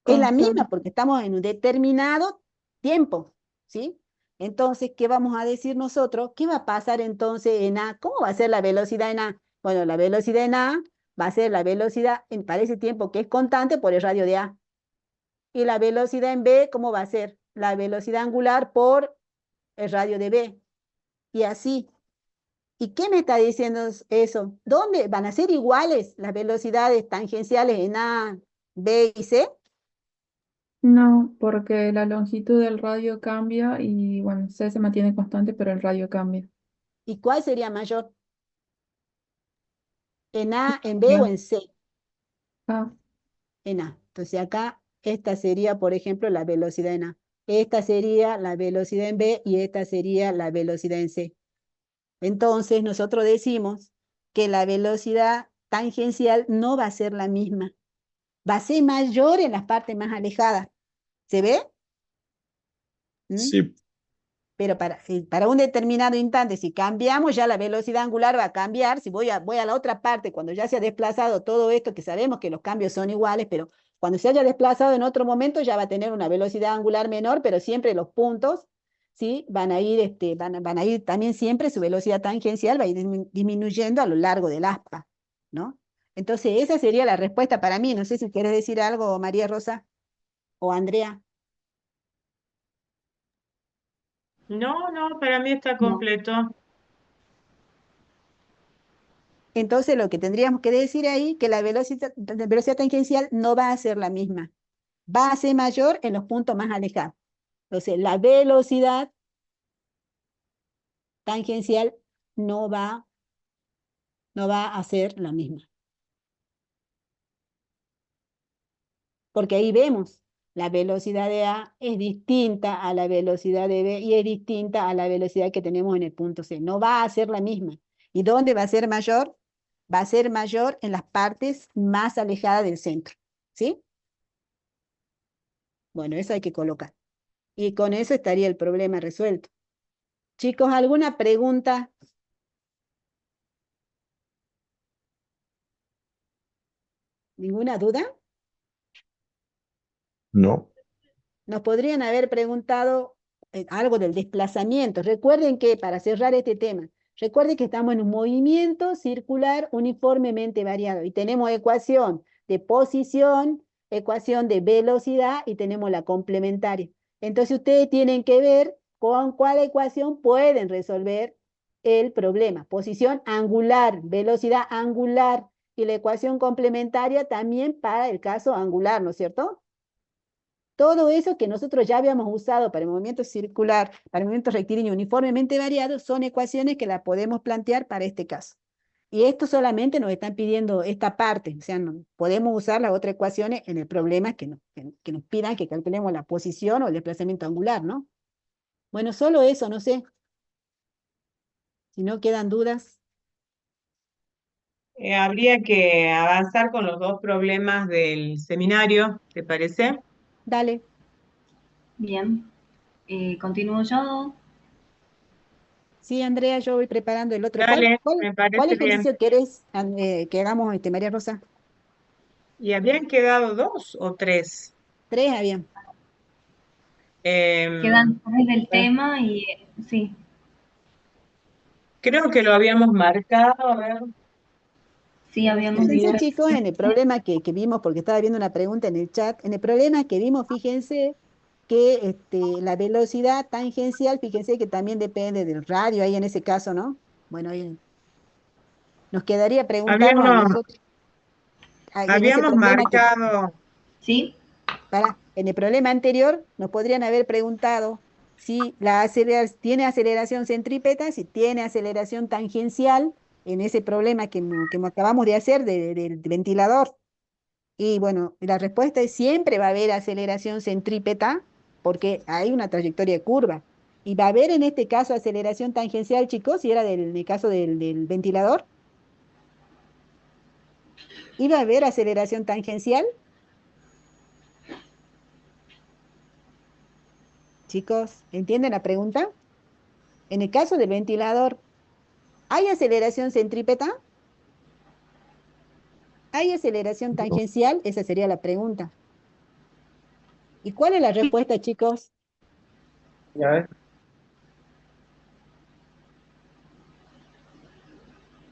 Es la Constante. misma porque estamos en un determinado tiempo, ¿sí? Entonces, ¿qué vamos a decir nosotros? ¿Qué va a pasar entonces en A? ¿Cómo va a ser la velocidad en A? Bueno, la velocidad en A va a ser la velocidad para ese tiempo que es constante por el radio de A. Y la velocidad en B, ¿cómo va a ser? La velocidad angular por el radio de B. Y así. ¿Y qué me está diciendo eso? ¿Dónde van a ser iguales las velocidades tangenciales en A, B y C? No, porque la longitud del radio cambia y bueno, C se mantiene constante, pero el radio cambia. ¿Y cuál sería mayor? ¿En A, en B o Ah, en C? ah, En A. Entonces acá, esta sería, por ejemplo, la velocidad en A. Esta sería la velocidad en B y esta sería la velocidad en C. Entonces nosotros decimos que la velocidad tangencial no va a ser la misma. Va a ser mayor en las partes más alejadas. ¿Se ve? ¿Mm? Sí, Pero para un determinado instante, si cambiamos, ya la velocidad angular va a cambiar. Si voy a la otra parte, cuando ya se ha desplazado todo esto, que sabemos que los cambios son iguales, pero cuando se haya desplazado en otro momento ya va a tener una velocidad angular menor, pero siempre los puntos, ¿sí? Van a ir, van a ir también siempre, su velocidad tangencial va a ir disminuyendo a lo largo del aspa, ¿no? Entonces, esa sería la respuesta para mí. No sé si quieres decir algo, María Rosa o Andrea. No, no, para mí está No. completo. Entonces, lo que tendríamos que decir ahí, que la velocidad tangencial no va a ser la misma, va a ser mayor en los puntos más alejados. Entonces, la velocidad tangencial no va, no va a ser la misma. Porque ahí vemos, la velocidad de A es distinta a la velocidad de B y es distinta a la velocidad que tenemos en el punto C. No va a ser la misma. ¿Y dónde va a ser mayor? Va a ser mayor en las partes más alejadas del centro. ¿Sí? Bueno, eso hay que colocar. Y con eso estaría el problema resuelto. Chicos, ¿alguna pregunta? ¿Ninguna duda? no. Nos podrían haber preguntado algo del desplazamiento. Recuerden que, para cerrar este tema, recuerden que estamos en un movimiento circular uniformemente variado y tenemos ecuación de posición, ecuación de velocidad y tenemos la complementaria. Entonces ustedes tienen que ver con cuál ecuación pueden resolver el problema. Posición angular, velocidad angular y la ecuación complementaria también para el caso angular, ¿no es cierto? Todo eso que nosotros ya habíamos usado para el movimiento circular, para el movimiento rectilíneo uniformemente variado, son ecuaciones que las podemos plantear para este caso. Y esto solamente nos están pidiendo esta parte, o sea, podemos usar las otras ecuaciones en el problema que nos pidan que calculemos la posición o el desplazamiento angular, ¿no? Bueno, solo eso, no sé. Si no quedan dudas, Habría que avanzar con los dos problemas del seminario, ¿te parece? dale. Bien. Continúo yo. Sí, Andrea, yo voy preparando el otro. Dale, me ¿Cuál parece bien. ejercicio querés que hagamos, María Rosa? ¿Y habían quedado dos o tres? Tres habían. Quedan tres del Ah, tema y sí, creo que lo habíamos marcado, a ver. sí habíamos Fíjense, dicho. chicos, en el problema que vimos, porque estaba viendo una pregunta en el chat, en el problema que vimos, fíjense que la velocidad tangencial, fíjense que también depende del radio, ahí en ese caso, ¿no? Bueno, ahí nos quedaría preguntarnos a Habíamos, nosotros, ahí en ese habíamos problema marcado, ¿Sí? en el problema anterior, nos podrían haber preguntado si tiene aceleración centrípeta, si tiene aceleración tangencial, en ese problema que acabamos de hacer del ventilador. Y bueno, la respuesta es siempre va a haber aceleración centrípeta porque hay una trayectoria de curva. Y va a haber en este caso aceleración tangencial, chicos, si era en el caso del ventilador. ¿Iba a haber aceleración tangencial? Chicos, ¿entienden la pregunta? En el caso del ventilador, ¿hay aceleración centrípeta? ¿Hay aceleración tangencial? Esa sería la pregunta. ¿Y cuál es la respuesta, chicos? Ya ves,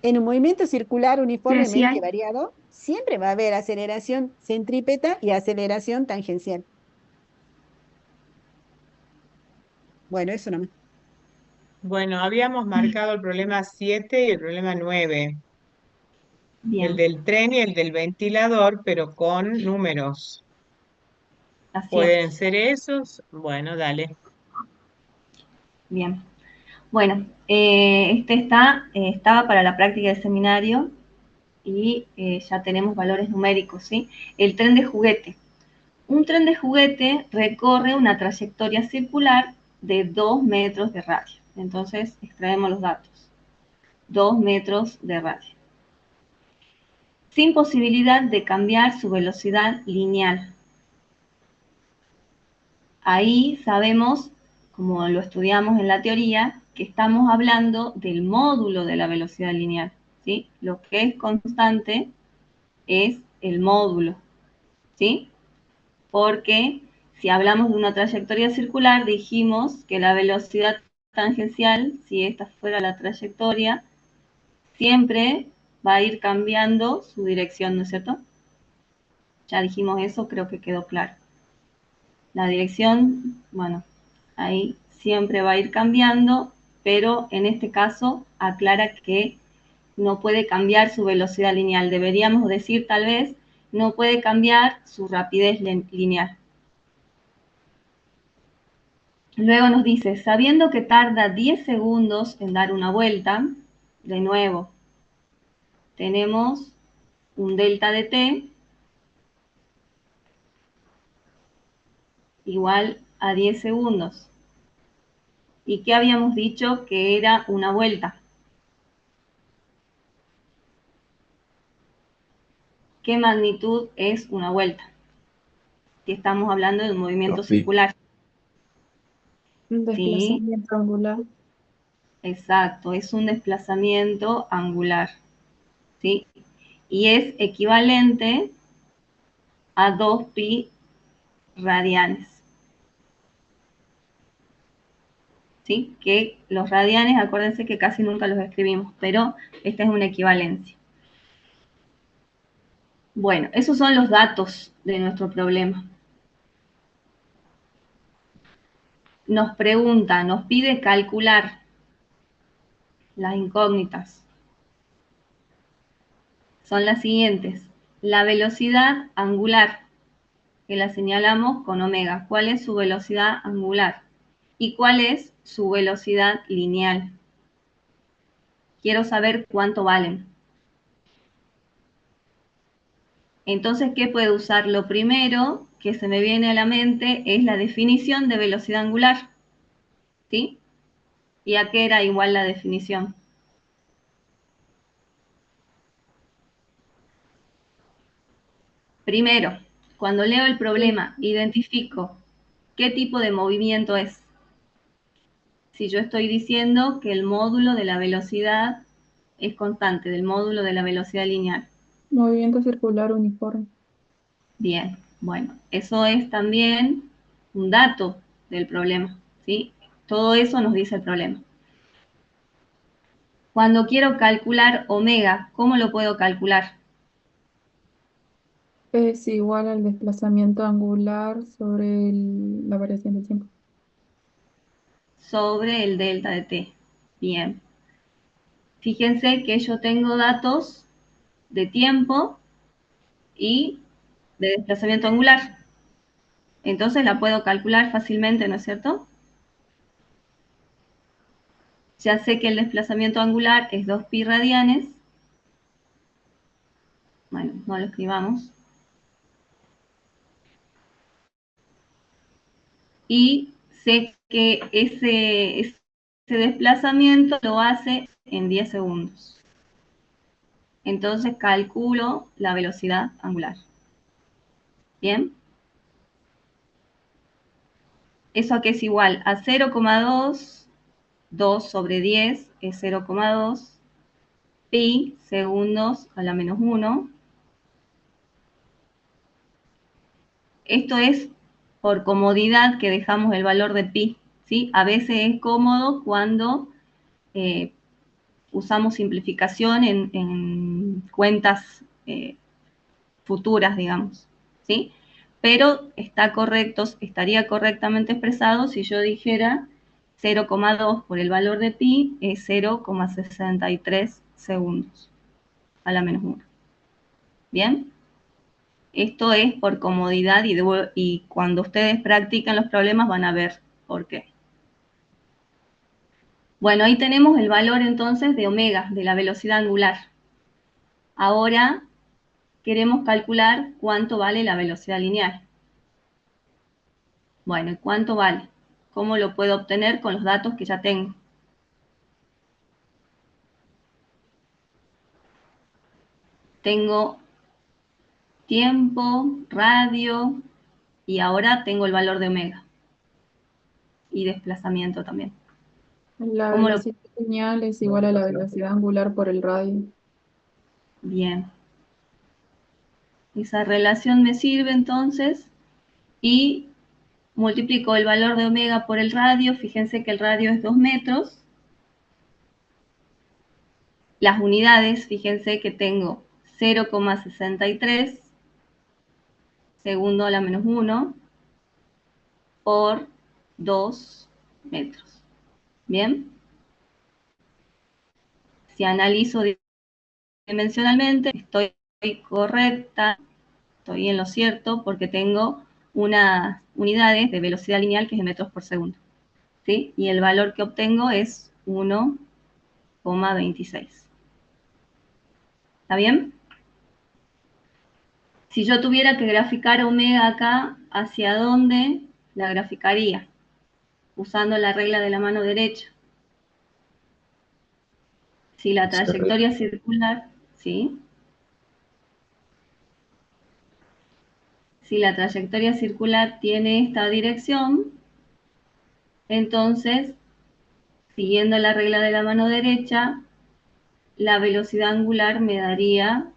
En un movimiento circular Sí, sí uniformemente hay. variado, siempre va a haber aceleración centrípeta y aceleración tangencial. Bueno, eso nomás. bueno, habíamos marcado el problema 7 y el problema 9, el Bien, del tren y el del ventilador, pero con números. así es. ¿Pueden ser esos? Bueno, dale. Bien. Bueno, estaba para la práctica del seminario y ya tenemos valores numéricos, ¿sí? El tren de juguete. Un tren de juguete recorre una trayectoria circular de 2 metros de radio. Entonces, extraemos los datos. 2 metros de radio, sin posibilidad de cambiar su velocidad lineal. Ahí sabemos, como lo estudiamos en la teoría, que estamos hablando del módulo de la velocidad lineal, ¿sí? Lo que es constante es el módulo, ¿sí? Porque si hablamos de una trayectoria circular, dijimos que la velocidad tangencial, si esta fuera la trayectoria, siempre va a ir cambiando su dirección, ¿no es cierto? Ya dijimos eso, creo que quedó claro. La dirección, bueno, ahí siempre va a ir cambiando, pero en este caso aclara que no puede cambiar su velocidad lineal. Deberíamos decir tal vez, no puede cambiar su rapidez lineal. Luego nos dice, sabiendo que tarda 10 segundos en dar una vuelta, de nuevo, tenemos un delta de t igual a 10 segundos. ¿Y qué habíamos dicho? Que era una vuelta. ¿Qué magnitud es una vuelta? Si estamos hablando de un movimiento 2pi. circular. Un Sí, desplazamiento angular. exacto, es un desplazamiento angular. ¿Sí? Y es equivalente a 2pi radianes. ¿Sí? Que los radianes, acuérdense que casi nunca los escribimos, pero esta es una equivalencia. Bueno, esos son los datos de nuestro problema. Nos pregunta, nos pide calcular las incógnitas. Son las siguientes. La velocidad angular, que la señalamos con omega. ¿Cuál es su velocidad angular? ¿Y cuál es su velocidad lineal? Quiero saber cuánto valen. Entonces, ¿qué puedo usar? Lo primero que se me viene a la mente es la definición de velocidad angular. ¿Sí? ¿Y a qué era igual la definición? Primero, cuando leo el problema, identifico qué tipo de movimiento es. Si yo estoy diciendo que el módulo de la velocidad es constante, del módulo de la velocidad lineal. Movimiento circular uniforme. Bien, bueno, eso es también un dato del problema, ¿sí? Todo eso nos dice el problema. Cuando quiero calcular omega, ¿cómo lo puedo calcular? Es igual al desplazamiento angular sobre la variación de tiempo. Sobre el delta de t. Bien. Fíjense que yo tengo datos de tiempo y de desplazamiento angular. Entonces la puedo calcular fácilmente, ¿no es cierto? Ya sé que el desplazamiento angular es 2pi radianes. Bueno, no lo escribamos. Y sé que ese desplazamiento lo hace en 10 segundos. Entonces calculo la velocidad angular. ¿Bien? ¿Eso a qué es igual? A 0,2, 2 sobre 10 es 0,2, pi segundos a la menos 1. Esto es por comodidad que dejamos el valor de pi, ¿sí? A veces es cómodo cuando usamos simplificación en cuentas futuras, digamos, ¿sí? Pero está correcto, estaría correctamente expresado si yo dijera 0,2 por el valor de pi es 0,63 segundos a la menos 1. ¿Bien? Esto es por comodidad y cuando ustedes practican los problemas van a ver por qué. Bueno, ahí tenemos el valor entonces de omega, de la velocidad angular. Ahora queremos calcular cuánto vale la velocidad lineal. Bueno, ¿y cuánto vale? ¿Cómo lo puedo obtener con los datos que ya tengo? tengo tiempo, radio, y ahora tengo el valor de omega. Y desplazamiento también. La ¿Cómo lo...? velocidad lineal es igual a la velocidad angular por el radio. Bien. Esa relación me sirve entonces, y multiplico el valor de omega por el radio. Fíjense que el radio es 2 metros. Las unidades, fíjense que tengo 0,63 segundo a la menos 1 por 2 metros. Bien. Si analizo dimensionalmente, estoy correcta, estoy en lo cierto, porque tengo unas unidades de velocidad lineal que es de metros por segundo, ¿sí? Y el valor que obtengo es 1,26. ¿Está bien? Si yo tuviera que graficar omega acá, ¿hacia dónde la graficaría? Usando la regla de la mano derecha. Si la trayectoria circular, ¿sí? Si la trayectoria circular tiene esta dirección, entonces, siguiendo la regla de la mano derecha, la velocidad angular me daría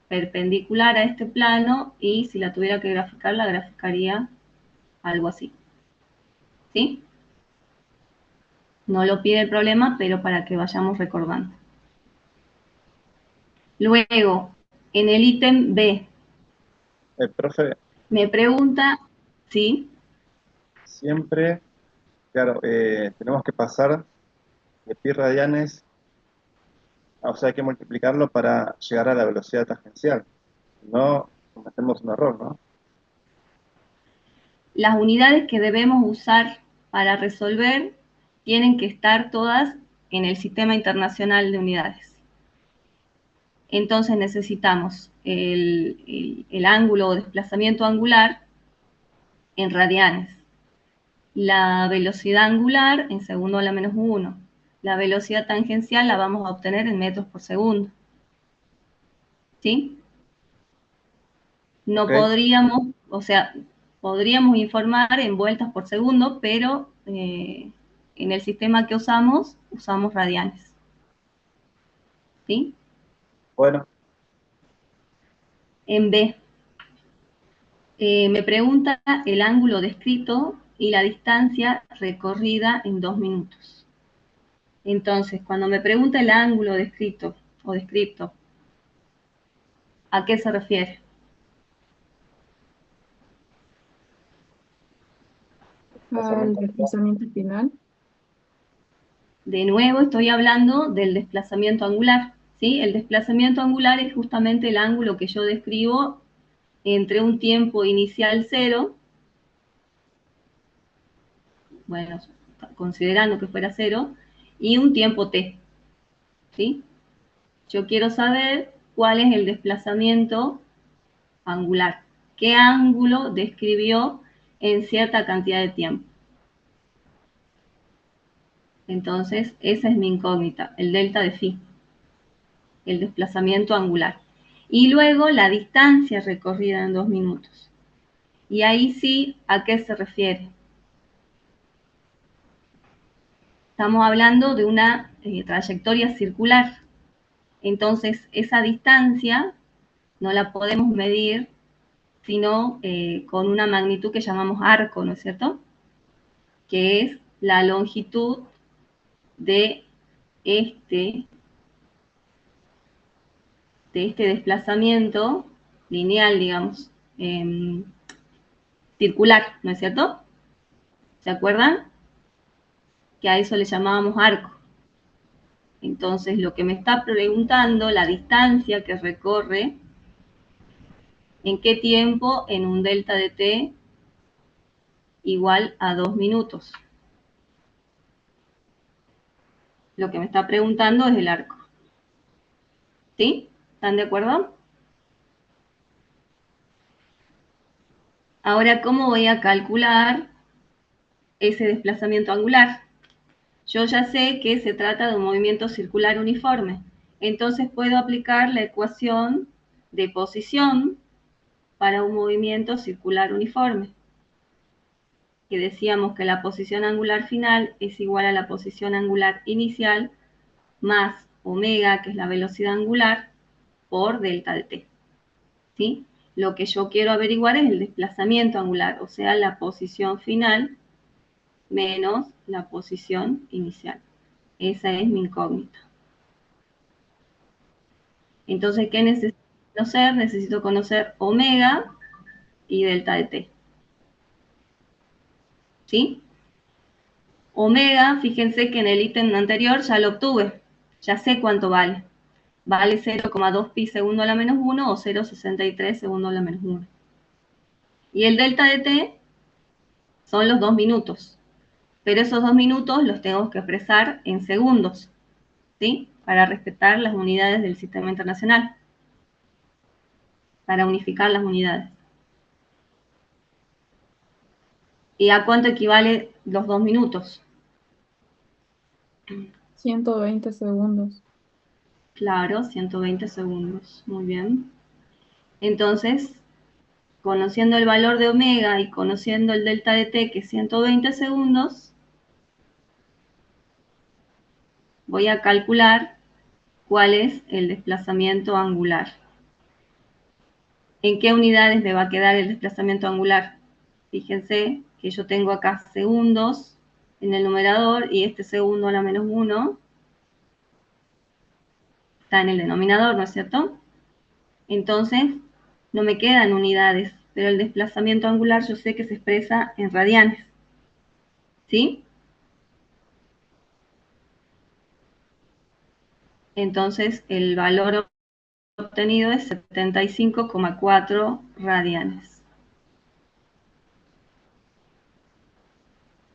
perpendicular a este plano, y si la tuviera que graficar, la graficaría algo así. ¿Sí? No lo pide el problema, pero para que vayamos recordando. Luego, en el ítem B, Profe, me pregunta, ¿sí? siempre, claro, tenemos que pasar de pi radianes, o sea, hay que multiplicarlo para llegar a la velocidad tangencial. Si no, cometemos un error, ¿no? Las unidades que debemos usar para resolver tienen que estar todas en el Sistema Internacional de Unidades. Entonces necesitamos el ángulo o desplazamiento angular en radianes, la velocidad angular en segundo a la menos 1. La velocidad tangencial la vamos a obtener en metros por segundo. ¿Sí? No Ok. podríamos, o sea, podríamos informar en vueltas por segundo, pero en el sistema que usamos radianes. ¿Sí? Bueno, En B, me pregunta el ángulo descrito y la distancia recorrida en 2 minutos. Entonces, cuando me pregunta el ángulo descrito o descripto, ¿a qué se refiere? Al desplazamiento final. De nuevo estoy hablando del desplazamiento angular, ¿sí? El desplazamiento angular es justamente el ángulo que yo describo entre un tiempo inicial 0, bueno, considerando que fuera 0, y un tiempo t, ¿sí? Yo quiero saber cuál es el desplazamiento angular, qué ángulo describió en cierta cantidad de tiempo. Entonces, esa es mi incógnita, el delta de phi, el desplazamiento angular. Y luego la distancia recorrida en 2 minutos. Y ahí sí, ¿a qué se refiere? Estamos hablando de una trayectoria circular. Entonces, esa distancia no la podemos medir sino con una magnitud que llamamos arco, ¿no es cierto? Que es la longitud de este desplazamiento lineal, digamos, circular, ¿no es cierto? ¿Se acuerdan? Que a eso le llamábamos arco. Entonces, lo que me está preguntando, la distancia que recorre, ¿en qué tiempo? En un delta de t igual a 2 minutos. Lo que me está preguntando es el arco. ¿Sí? ¿Están de acuerdo? Ahora, ¿cómo voy a calcular ese desplazamiento angular? Yo ya sé que se trata de un movimiento circular uniforme. Entonces puedo aplicar la ecuación de posición para un movimiento circular uniforme. Que decíamos que la posición angular final es igual a la posición angular inicial más omega, que es la velocidad angular, por delta de t. ¿Sí? Lo que yo quiero averiguar es el desplazamiento angular, o sea, la posición final menos la posición inicial. Esa es mi incógnita. Entonces, ¿qué necesito conocer? Necesito conocer omega y delta de t. ¿Sí? Omega, fíjense que en el ítem anterior ya lo obtuve. Ya sé cuánto vale. Vale 0,2 pi segundo a la menos 1 o 0,63 segundo a la menos 1. Y el delta de t son los 2 minutos. Pero esos 2 minutos los tengo que expresar en segundos, ¿sí? Para respetar las unidades del sistema internacional. Para unificar las unidades. ¿Y a cuánto equivale los 2 minutos? 120 segundos. Claro, 120 segundos. Muy bien. Entonces, conociendo el valor de omega y conociendo el delta de t, que es 120 segundos, voy a calcular cuál es el desplazamiento angular. ¿En qué unidades me va a quedar el desplazamiento angular? Fíjense que yo tengo acá segundos en el numerador y este segundo a la menos 1 está en el denominador, ¿no es cierto? Entonces, no me quedan unidades, pero el desplazamiento angular yo sé que se expresa en radianes. ¿Sí? Entonces, el valor obtenido es 75,4 radianes.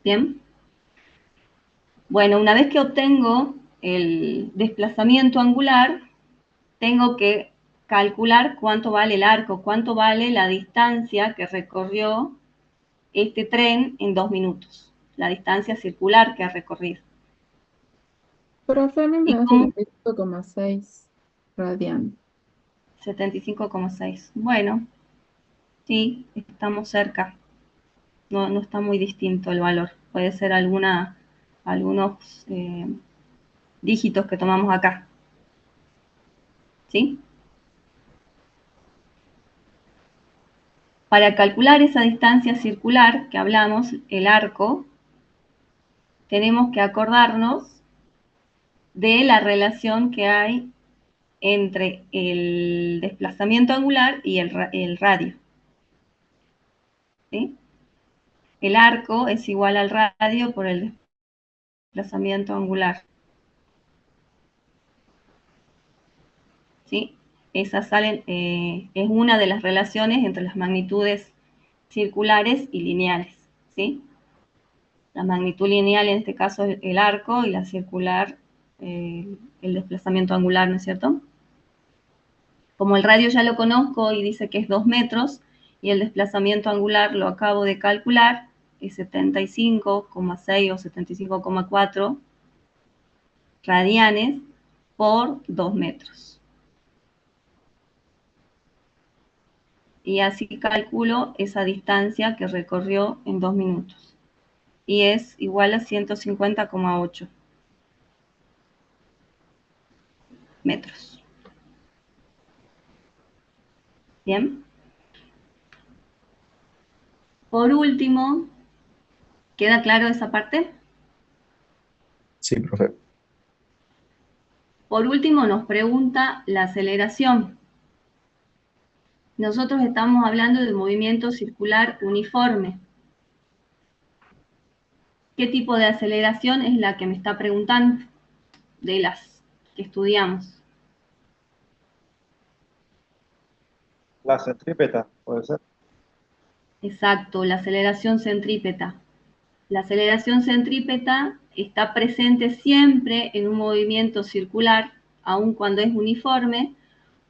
¿Bien? Bueno, una vez que obtengo el desplazamiento angular, tengo que calcular cuánto vale el arco, cuánto vale la distancia que recorrió este tren en 2 minutos, la distancia circular que ha recorrido. Profe, a mí me Y da como 75,6 radian. 75,6. Bueno, sí, estamos cerca. No está muy distinto el valor. Puede ser algunos dígitos que tomamos acá. ¿Sí? Para calcular esa distancia circular que hablamos, el arco, tenemos que acordarnos de la relación que hay entre el desplazamiento angular y el radio. ¿Sí? El arco es igual al radio por el desplazamiento angular. ¿Sí? Esas salen, es una de las relaciones entre las magnitudes circulares y lineales. ¿Sí? La magnitud lineal en este caso es el arco y la circular el desplazamiento angular, ¿no es cierto? Como el radio ya lo conozco y dice que es 2 metros y el desplazamiento angular lo acabo de calcular, es 75,6 o 75,4 radianes por 2 metros. Y así calculo esa distancia que recorrió en 2 minutos. Y es igual a 150,8 metros. Bien. Por último, ¿queda claro esa parte? Sí, profe. Por último, nos pregunta la aceleración. Nosotros estamos hablando de movimiento circular uniforme. ¿Qué tipo de aceleración es la que me está preguntando de las que estudiamos? La centrípeta, puede ser. Exacto, la aceleración centrípeta. La aceleración centrípeta está presente siempre en un movimiento circular, aun cuando es uniforme,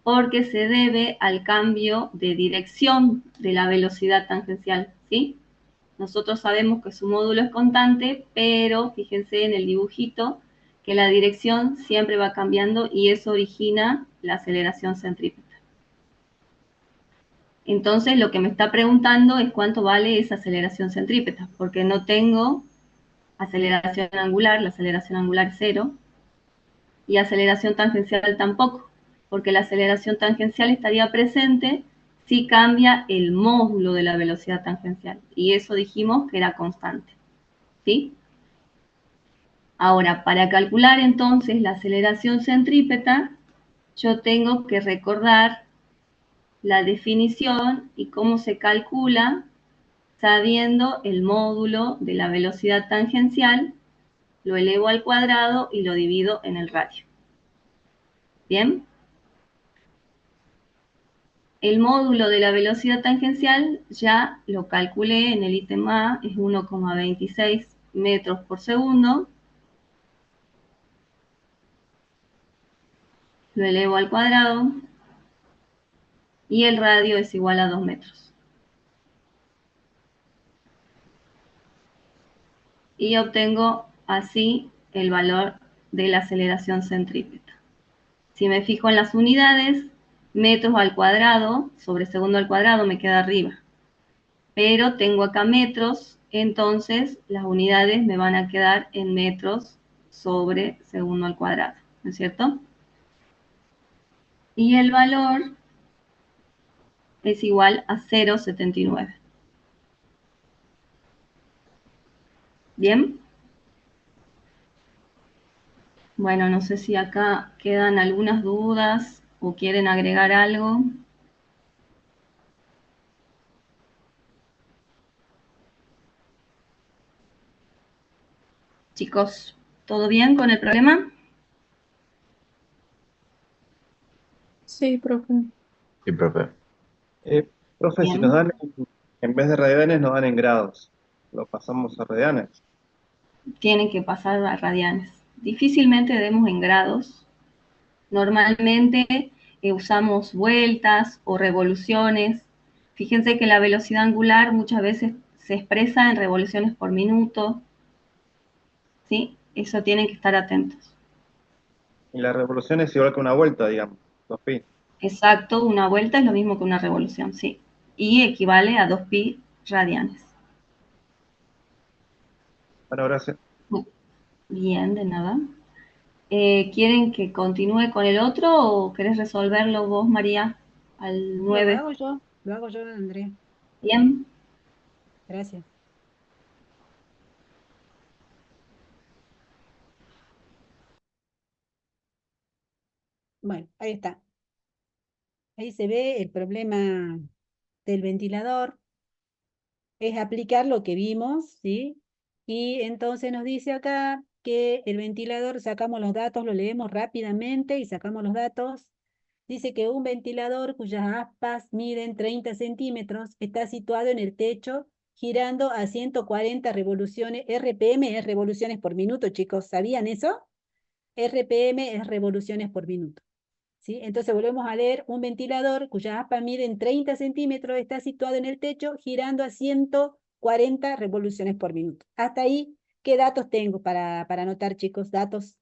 porque se debe al cambio de dirección de la velocidad tangencial, ¿sí? Nosotros sabemos que su módulo es constante, pero fíjense en el dibujito que la dirección siempre va cambiando y eso origina la aceleración centrípeta. Entonces lo que me está preguntando es cuánto vale esa aceleración centrípeta, porque no tengo aceleración angular, la aceleración angular es 0, y aceleración tangencial tampoco, porque la aceleración tangencial estaría presente si cambia el módulo de la velocidad tangencial, y eso dijimos que era constante, ¿sí? Ahora, para calcular entonces la aceleración centrípeta, yo tengo que recordar la definición y cómo se calcula sabiendo el módulo de la velocidad tangencial, lo elevo al cuadrado y lo divido en el radio. ¿Bien? El módulo de la velocidad tangencial ya lo calculé en el ítem A, es 1,26 metros por segundo. Lo elevo al cuadrado y el radio es igual a 2 metros. Y obtengo así el valor de la aceleración centrípeta. Si me fijo en las unidades, metros al cuadrado sobre segundo al cuadrado me queda arriba. Pero tengo acá metros, entonces las unidades me van a quedar en metros sobre segundo al cuadrado, ¿no es cierto? Y el valor es igual a 0,79. ¿Bien? Bueno, no sé si acá quedan algunas dudas o quieren agregar algo. Chicos, ¿todo bien con el problema? Sí, profe. Sí, profe. Profe, si nos Bien. dan, en vez de radianes, nos dan en grados. Lo pasamos a radianes. Tienen que pasar a radianes. Difícilmente demos en grados. Normalmente usamos vueltas o revoluciones. Fíjense que la velocidad angular muchas veces se expresa en revoluciones por minuto, ¿sí? Eso tienen que estar atentos. Y la revolución es igual que una vuelta, digamos. 2pi. Exacto, una vuelta es lo mismo que una revolución, sí. Y equivale a 2pi radianes. Bueno, gracias. Bien, de nada. ¿Quieren que continúe con el otro o querés resolverlo vos, María, al Lo 9? hago yo, André. Bien, Gracias. Bueno, ahí está. Ahí se ve el problema del ventilador. Es aplicar lo que vimos, ¿sí? Y entonces nos dice acá que el ventilador, sacamos los datos, lo leemos rápidamente y sacamos los datos. Dice que un ventilador cuyas aspas miden 30 centímetros está situado en el techo girando a 140 revoluciones. RPM es revoluciones por minuto, chicos. ¿Sabían eso? RPM es revoluciones por minuto. ¿Sí? Entonces volvemos a leer: un ventilador cuya aspa mide en 30 centímetros está situado en el techo girando a 140 revoluciones por minuto. Hasta ahí, ¿qué datos tengo para anotar, chicos? Datos.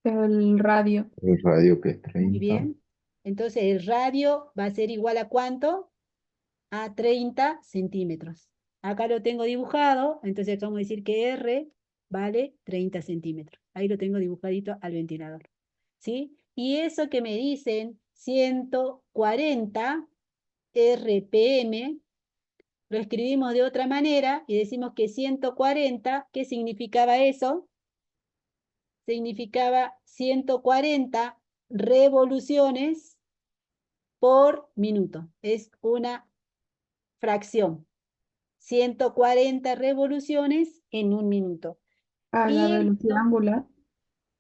El radio. El radio que es Muy 30. bien. Entonces el radio va a ser igual a ¿cuánto? A 30 centímetros. Acá lo tengo dibujado, entonces vamos a decir que R vale 30 centímetros. Ahí lo tengo dibujadito al ventilador. ¿Sí? Y eso que me dicen 140 RPM, lo escribimos de otra manera y decimos que 140, ¿qué significaba eso? Significaba 140 revoluciones por minuto. Es una fracción. 140 revoluciones en un minuto. A la Y velocidad esto angular.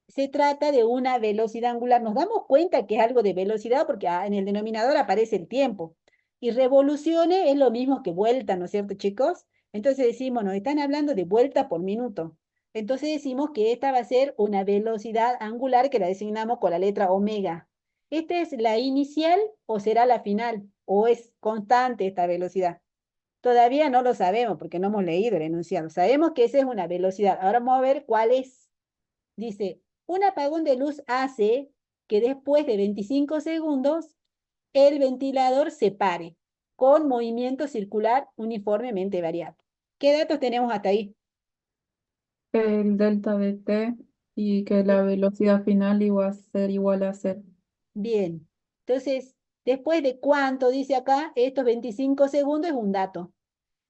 se trata de una velocidad angular. Nos damos cuenta que es algo de velocidad porque en el denominador aparece el tiempo. Y revoluciones es lo mismo que vuelta, ¿no es cierto, chicos? Entonces decimos, nos están hablando de vuelta por minuto. Entonces decimos que esta va a ser una velocidad angular que la designamos con la letra omega. ¿Esta es la inicial o será la final? ¿O es constante esta velocidad? Todavía no lo sabemos porque no hemos leído el enunciado. Sabemos que esa es una velocidad. Ahora vamos a ver cuál es. Dice, un apagón de luz hace que después de 25 segundos el ventilador se pare con movimiento circular uniformemente variado. ¿Qué datos tenemos hasta ahí? El delta de t y que la velocidad final iba a ser igual a cero. Bien. Entonces, después de cuánto dice acá, estos 25 segundos es un dato.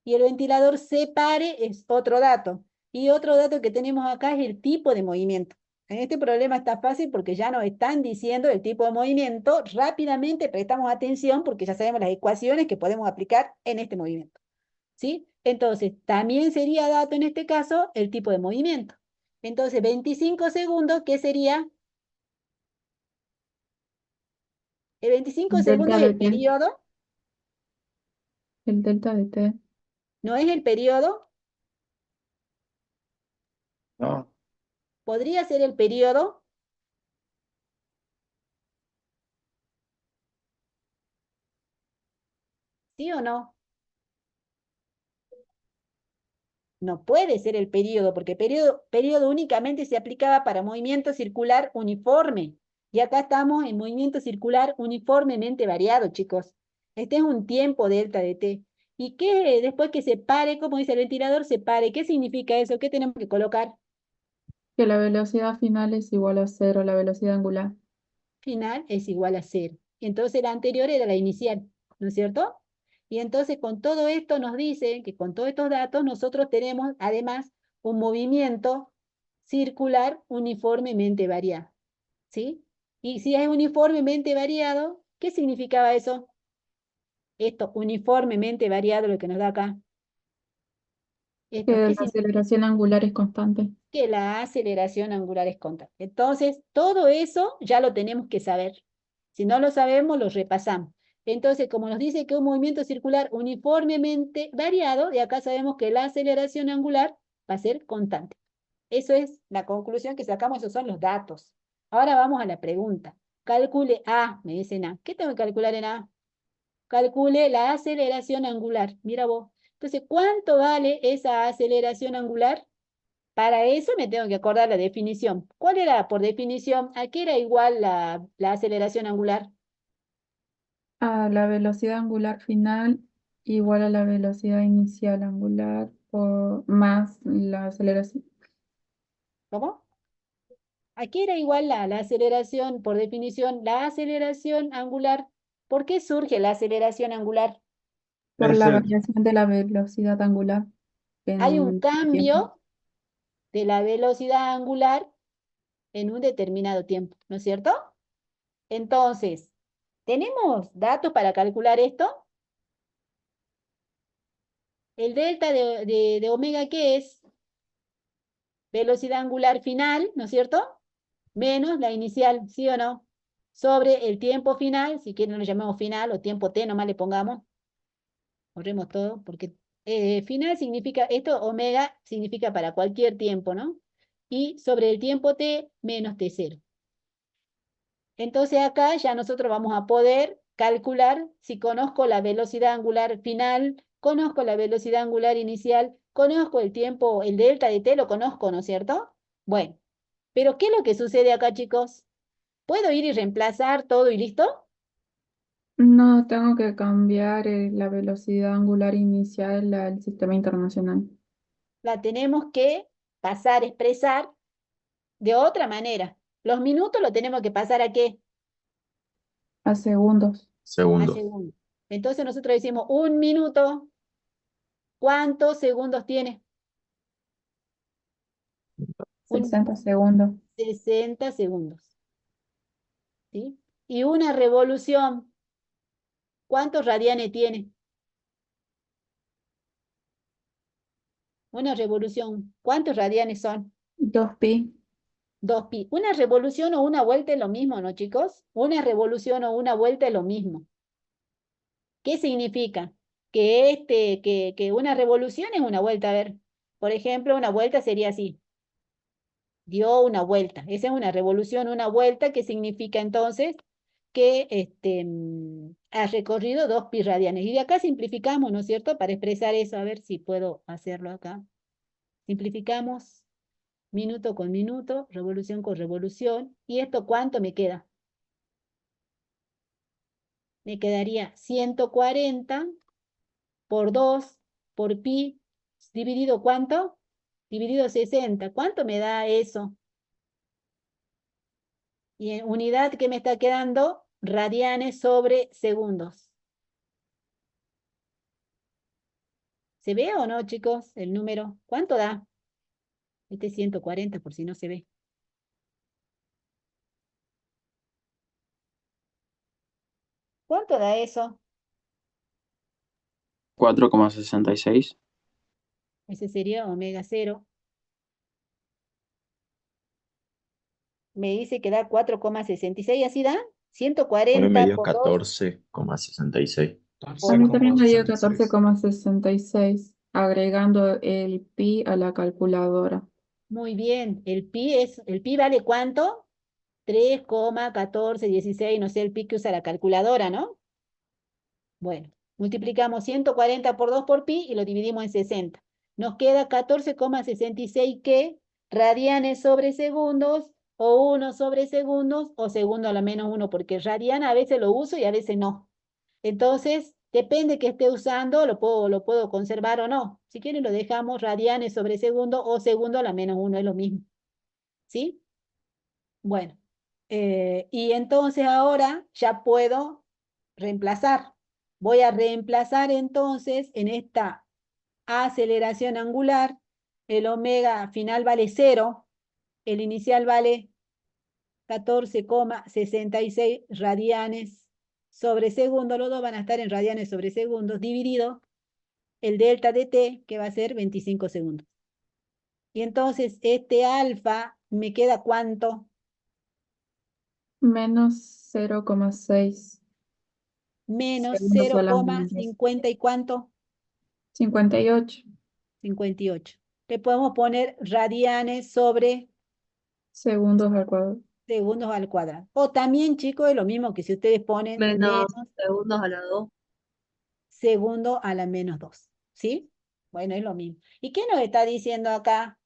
Y el ventilador se pare es otro dato. Y otro dato que tenemos acá es el tipo de movimiento. En este problema está fácil porque ya nos están diciendo el tipo de movimiento. Rápidamente prestamos atención porque ya sabemos las ecuaciones que podemos aplicar en este movimiento. ¿Sí? Entonces, también sería dato en este caso el tipo de movimiento. Entonces, 25 segundos, ¿qué sería? El 25 segundos Delta es de el t, periodo, el delta de t. no es el periodo, No, podría ser el periodo. ¿Sí o no? No puede ser el periodo, porque periodo únicamente se aplicaba para movimiento circular uniforme. Y acá estamos en movimiento circular uniformemente variado, chicos. Este es un tiempo delta de t. ¿Y qué después que se pare, como dice el ventilador, se pare? ¿Qué significa eso? ¿Qué tenemos que colocar? Que la velocidad final es igual a cero, la velocidad angular. Final es igual a cero. Entonces la anterior era la inicial, ¿no es cierto? Y entonces con todo esto nos dice que con todos estos datos nosotros tenemos además un movimiento circular uniformemente variado, ¿sí? Y si es uniformemente variado, ¿qué significaba eso? Esto, uniformemente variado, lo que nos da acá. Esto, Que ¿qué la significa? aceleración angular es constante. Que la aceleración angular es constante. Entonces, todo eso ya lo tenemos que saber. Si no lo sabemos, lo repasamos. Entonces, como nos dice que un movimiento circular uniformemente variado, de acá sabemos que la aceleración angular va a ser constante. Eso es la conclusión que sacamos, esos son los datos. Ahora vamos a la pregunta. Calcule A, me dicen A. ¿Qué tengo que calcular en A? Calcule la aceleración angular. Mira vos. Entonces, ¿cuánto vale esa aceleración angular? Para eso me tengo que acordar la definición. ¿Cuál era por definición? ¿A qué era igual la aceleración angular? A la velocidad angular final igual a la velocidad inicial angular por más la aceleración. ¿Cómo? ¿A qué era igual la aceleración por definición? La aceleración angular. ¿Por qué surge la aceleración angular? Por debe la ser, variación de la velocidad angular Hay un en el tiempo. cambio de la velocidad angular en un determinado tiempo, ¿no es cierto? Entonces, ¿tenemos datos para calcular esto? El delta de omega, ¿qué es? Velocidad angular final, ¿no es cierto? Menos la inicial, ¿sí o no? Sobre el tiempo final, si quieren lo llamemos final o tiempo t, nomás le pongamos, borremos todo, porque final significa, esto omega significa para cualquier tiempo, ¿no? Y sobre el tiempo t menos t0. Entonces acá ya nosotros vamos a poder calcular si conozco la velocidad angular final, conozco la velocidad angular inicial, conozco el tiempo, el delta de t lo conozco, ¿no es cierto? Bueno, pero ¿qué es lo que sucede acá, chicos? ¿Puedo ir y reemplazar todo y listo? No, tengo que cambiar la velocidad angular inicial al sistema internacional. La tenemos que pasar, expresar de otra manera. Los minutos lo tenemos que pasar ¿a qué? A segundos, A Segundos. segundos. Entonces nosotros decimos un minuto, ¿cuántos segundos tiene? Un 60 segundos. 60 segundos. ¿Sí? Y una revolución, ¿cuántos radianes tiene? Una revolución, ¿cuántos radianes son? 2pi. 2pi. Una revolución o una vuelta es lo mismo, ¿no, chicos? Una revolución o una vuelta es lo mismo. ¿Qué significa? Que una revolución es una vuelta. A ver, por ejemplo, una vuelta sería así. Dio una vuelta. Esa es una revolución, una vuelta, que significa entonces que ha recorrido 2pi radianes. Y de acá simplificamos, ¿no es cierto? Para expresar eso, a ver si puedo hacerlo acá. Simplificamos minuto con minuto, revolución con revolución. ¿Y esto cuánto me queda? Me quedaría 140 por 2 por pi, dividido ¿cuánto? Dividido 60. ¿Cuánto me da eso? Y en unidad, ¿qué me está quedando? Radianes sobre segundos. ¿Se ve o no, chicos, el número? ¿Cuánto da? Este es 140 por si no se ve. ¿Cuánto da eso? 4,66. Ese sería omega 0. Me dice que da 4,66, ¿así da? A mí me 140 dio por 2 14,66. A mí también me dio 14,66. 14,66, agregando el pi a la calculadora. Muy bien. ¿El pi vale cuánto? 3,1416, no sé el pi que usa la calculadora, ¿no? Bueno, multiplicamos 140 por 2 por pi y lo dividimos en 60. Nos queda 14,66 que radianes sobre segundos o 1 sobre segundos o segundo a la menos 1, porque radian a veces lo uso y a veces no. Entonces, depende que esté usando, lo puedo conservar o no. Si quieren lo dejamos radianes sobre segundo o segundo a la menos 1, es lo mismo. ¿Sí? Bueno, y entonces ahora ya puedo reemplazar. Voy a reemplazar entonces en esta aceleración angular, el omega final vale 0, el inicial vale 14,66 radianes sobre segundo, los dos van a estar en radianes sobre segundos, dividido el delta de t, que va a ser 25 segundos. Y entonces este alfa me queda ¿cuánto? Menos 0,6 Menos segundos a la menos 0,50 y ¿cuánto? 58 58. Le podemos poner radianes sobre segundos al cuadrado. segundos al cuadrado. O también, chicos, es lo mismo que si ustedes ponen menos Menos segundos a la 2. segundo a la menos 2. ¿Sí? Bueno, es lo mismo. ¿Y qué nos está diciendo acá?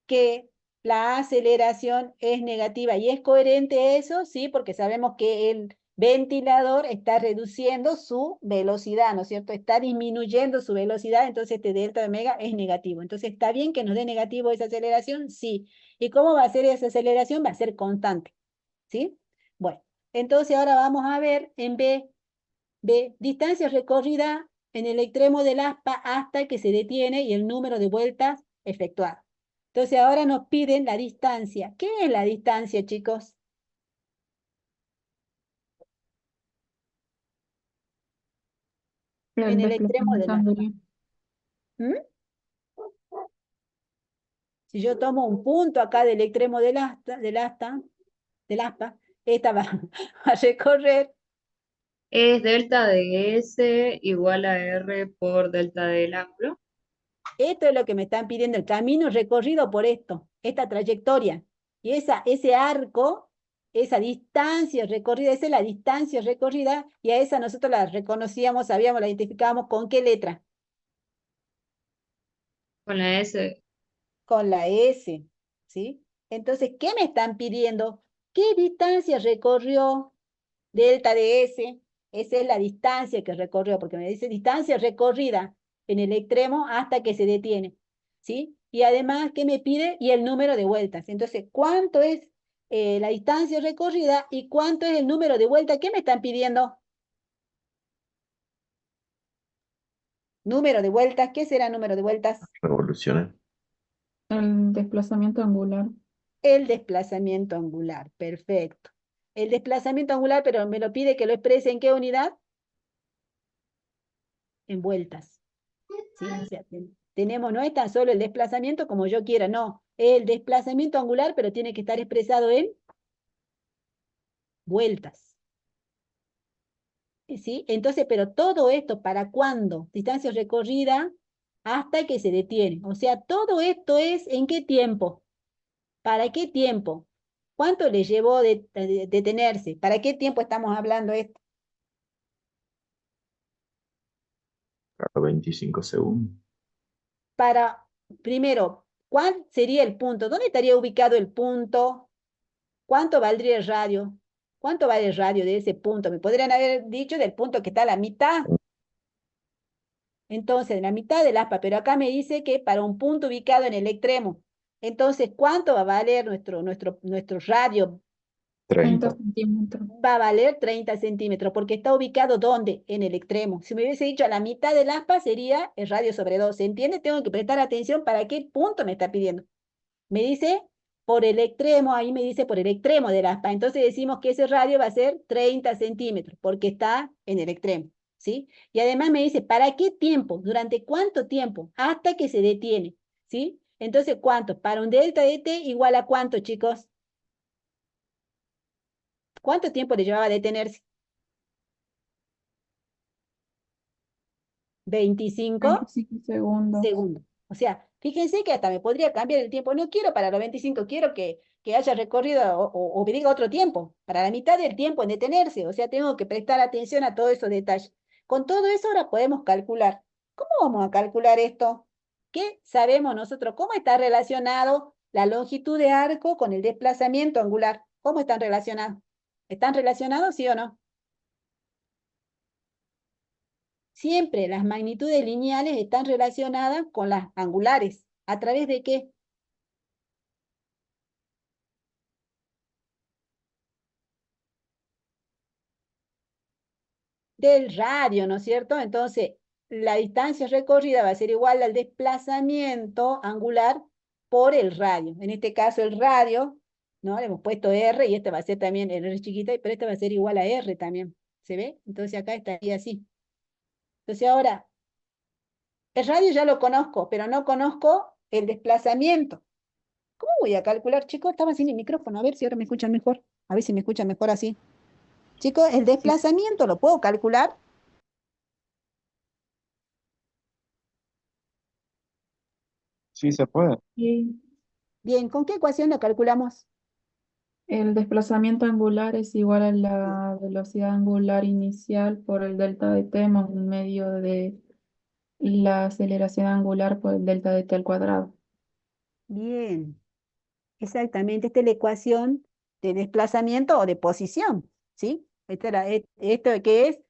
Que la aceleración es negativa. ¿Y es coherente eso? Sí, porque sabemos que el ventilador está reduciendo su velocidad, ¿no es cierto? Está disminuyendo su velocidad, entonces este delta de omega es negativo. Entonces, ¿está bien que nos dé negativo esa aceleración? Sí. ¿Y cómo va a ser esa aceleración? Va a ser constante, ¿sí? Bueno, entonces ahora vamos a ver en B, distancia recorrida en el extremo del aspa hasta que se detiene y el número de vueltas efectuadas. Entonces ahora nos piden la distancia. ¿Qué es la distancia, chicos? El En el extremo del desplazamiento aspa. angular. ¿Mm? Si yo tomo un punto acá del extremo del aspa, esta va a recorrer. Es delta de S igual a R por delta del ángulo. Esto es lo que me están pidiendo, el camino recorrido por esto, esta trayectoria. Y ese arco, esa distancia recorrida, esa es la distancia recorrida, y a esa nosotros la reconocíamos, sabíamos, la identificábamos con qué letra, Con la S. con la S, ¿sí? Entonces, ¿qué me están pidiendo? ¿Qué distancia recorrió delta de S? Esa es la distancia que recorrió, porque me dice distancia recorrida en el extremo hasta que se detiene, ¿sí? Y además, ¿qué me pide? Y el número de vueltas. Entonces, ¿cuánto es la distancia recorrida y cuánto es el número de vueltas? ¿Qué me están pidiendo? Número de vueltas. ¿Qué será número de vueltas? Revoluciones. El desplazamiento angular. El desplazamiento angular. Perfecto. El desplazamiento angular, pero me lo pide que lo exprese en qué unidad? En vueltas. ¿Sí? O sea, tenemos, no es tan solo el desplazamiento como yo quiera, no. El desplazamiento angular, pero tiene que estar expresado en vueltas. ¿Sí? Entonces, pero todo esto, ¿para cuándo? Distancia recorrida hasta que se detiene. O sea, todo esto es ¿en qué tiempo? ¿Para qué tiempo? ¿Cuánto le llevó detenerse? ¿Para qué tiempo estamos hablando esto? Claro, 25 segundos. Para, primero, ¿cuál sería el punto? ¿Dónde estaría ubicado el punto? ¿Cuánto valdría el radio? ¿Cuánto vale el radio de ese punto? Me podrían haber dicho del punto que está a la mitad. Entonces, en la mitad del aspa, pero acá me dice que para un punto ubicado en el extremo. Entonces, ¿cuánto va a valer nuestro radio? 30 30. centímetros. Va a valer 30 centímetros, porque está ubicado ¿dónde? En el extremo. Si me hubiese dicho a la mitad del aspa, sería el radio sobre 2. ¿Se entiende? Tengo que prestar atención para qué punto me está pidiendo. Me dice por el extremo, ahí me dice por el extremo del aspa. Entonces decimos que ese radio va a ser 30 centímetros, porque está en el extremo, ¿sí? Y además me dice, ¿para qué tiempo? ¿Durante cuánto tiempo? Hasta que se detiene, ¿sí? Entonces, ¿cuánto? Para un delta de t igual a ¿cuánto, chicos? ¿Cuánto tiempo le llevaba a detenerse? 25 25 segundos. segundos. O sea, fíjense que hasta me podría cambiar el tiempo. No quiero para los 25, quiero que haya recorrido o me diga otro tiempo, para la mitad del tiempo en detenerse. O sea, tengo que prestar atención a todos esos detalles. Con todo eso ahora podemos calcular. ¿Cómo vamos a calcular esto? ¿Qué sabemos nosotros? ¿Cómo está relacionado la longitud de arco con el desplazamiento angular? ¿Cómo están relacionados? ¿Están relacionados, sí o no? Siempre las magnitudes lineales están relacionadas con las angulares. ¿A través de qué? Del radio, ¿no es cierto? Entonces, la distancia recorrida va a ser igual al desplazamiento angular por el radio. En este caso, el radio, ¿no? Le hemos puesto R y este va a ser también R chiquita, pero este va a ser igual a R también. ¿Se ve? Entonces acá estaría así. Entonces ahora, el radio ya lo conozco, pero no conozco el desplazamiento. ¿Cómo voy a calcular, chicos? Estaba sin el micrófono, a ver si ahora me escuchan mejor. A ver si me escuchan mejor así. Chicos, el desplazamiento lo puedo calcular. Sí, se puede. Y Bien, ¿con qué ecuación lo calculamos? el desplazamiento angular es igual a la velocidad angular inicial por el delta de t más un medio de la aceleración angular por el delta de t al cuadrado. Bien, exactamente. Esta es la ecuación de desplazamiento o de posición, ¿sí? ¿Esto qué es?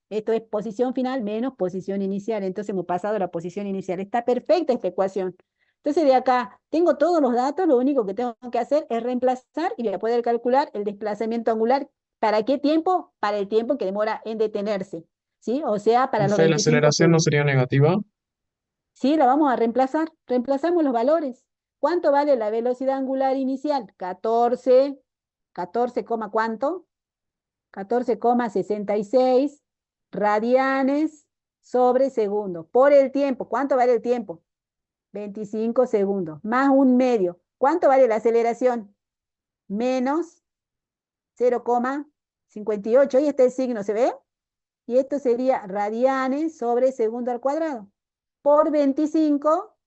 Esto es posición final menos posición inicial. Entonces hemos pasado a la posición inicial. Está perfecta esta ecuación. Entonces de acá tengo todos los datos, lo único que tengo que hacer es reemplazar y voy a poder calcular el desplazamiento angular. ¿Para qué tiempo? Para el tiempo que demora en detenerse, ¿sí? O sea, para los Profe, ¿la 25 aceleración no segundos. sería negativa? Sí, la vamos a reemplazar. Reemplazamos los valores. ¿Cuánto vale la velocidad angular inicial? 14, ¿cuánto? 14,66 radianes sobre segundo. Por el tiempo. ¿Cuánto vale el tiempo? 25 segundos. Más un medio. ¿Cuánto vale la aceleración? Menos 0,58. Ahí está el signo, ¿se ve? Y esto sería radianes sobre segundo al cuadrado. Por 25,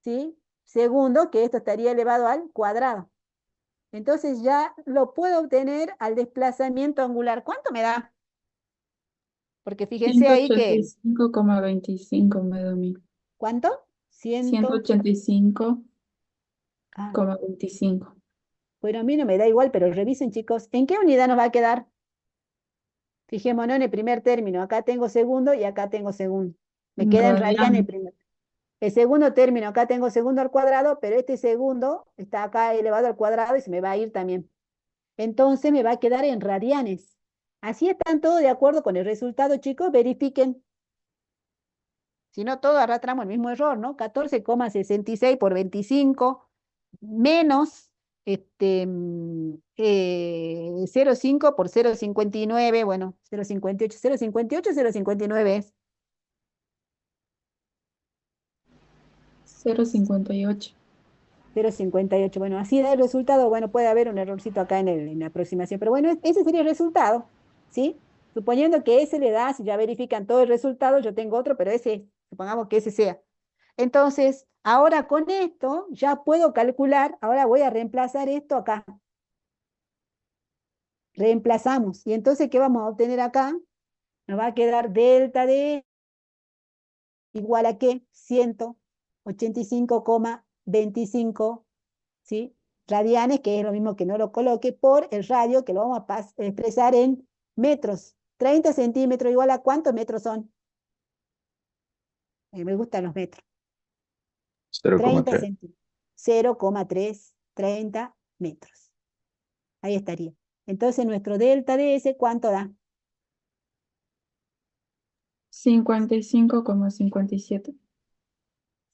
¿sí? Segundos, que esto estaría elevado al cuadrado. Entonces ya lo puedo obtener al desplazamiento angular. ¿Cuánto me da? Porque fíjense ahí que, 185,25 me da a mí. ¿cuánto? 185,25. Ah, bueno, a mí no me da igual, pero revisen, chicos. ¿En qué unidad nos va a quedar? Fijémonos en el primer término. Acá tengo segundo y acá tengo segundo. Me queda en radianes el primero. El segundo término, acá tengo segundo al cuadrado, pero este segundo está acá elevado al cuadrado y se me va a ir también. Entonces me va a quedar en radianes. Así están todos de acuerdo con el resultado, chicos. Verifiquen. Si no, todos arrastramos el mismo error, ¿no? 14,66 por 25 menos 0,5 por 0,59. Bueno, 0,58. 0,58, 0,59 es. 0,58. 0,58. Bueno, así da el resultado. Bueno, puede haber un errorcito acá en la aproximación, pero bueno, ese sería el resultado, ¿sí? Suponiendo que ese le da, si ya verifican todo el resultado, yo tengo otro, pero ese, supongamos que ese sea. Entonces, ahora con esto ya puedo calcular, ahora voy a reemplazar esto acá. Reemplazamos. Y entonces, ¿qué vamos a obtener acá? Nos va a quedar delta de igual a ¿qué? 185,25, ¿sí? radianes, que es lo mismo que no lo coloque, por el radio, que lo vamos a expresar en metros. 30 centímetros igual a ¿cuántos metros son? Me gustan los metros. 30 0,3. centímetros. 0,3, 30 metros. Ahí estaría. Entonces nuestro delta de S, ¿cuánto da? 55,57.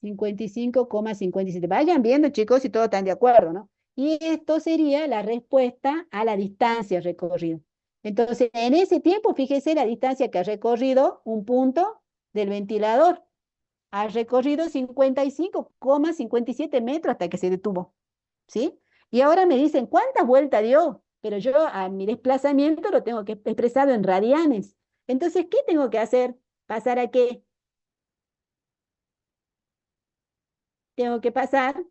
55,57. Vayan viendo, chicos, si todos están de acuerdo, ¿no? Y esto sería la respuesta a la distancia recorrida. Entonces, en ese tiempo, fíjese la distancia que ha recorrido un punto del ventilador. Ha recorrido 55,57 metros hasta que se detuvo, ¿sí? Y ahora me dicen, ¿cuántas vueltas dio? Pero yo a mi desplazamiento lo tengo que expresado en radianes. Entonces, ¿qué tengo que hacer? ¿Pasar a qué? Tengo que pasar,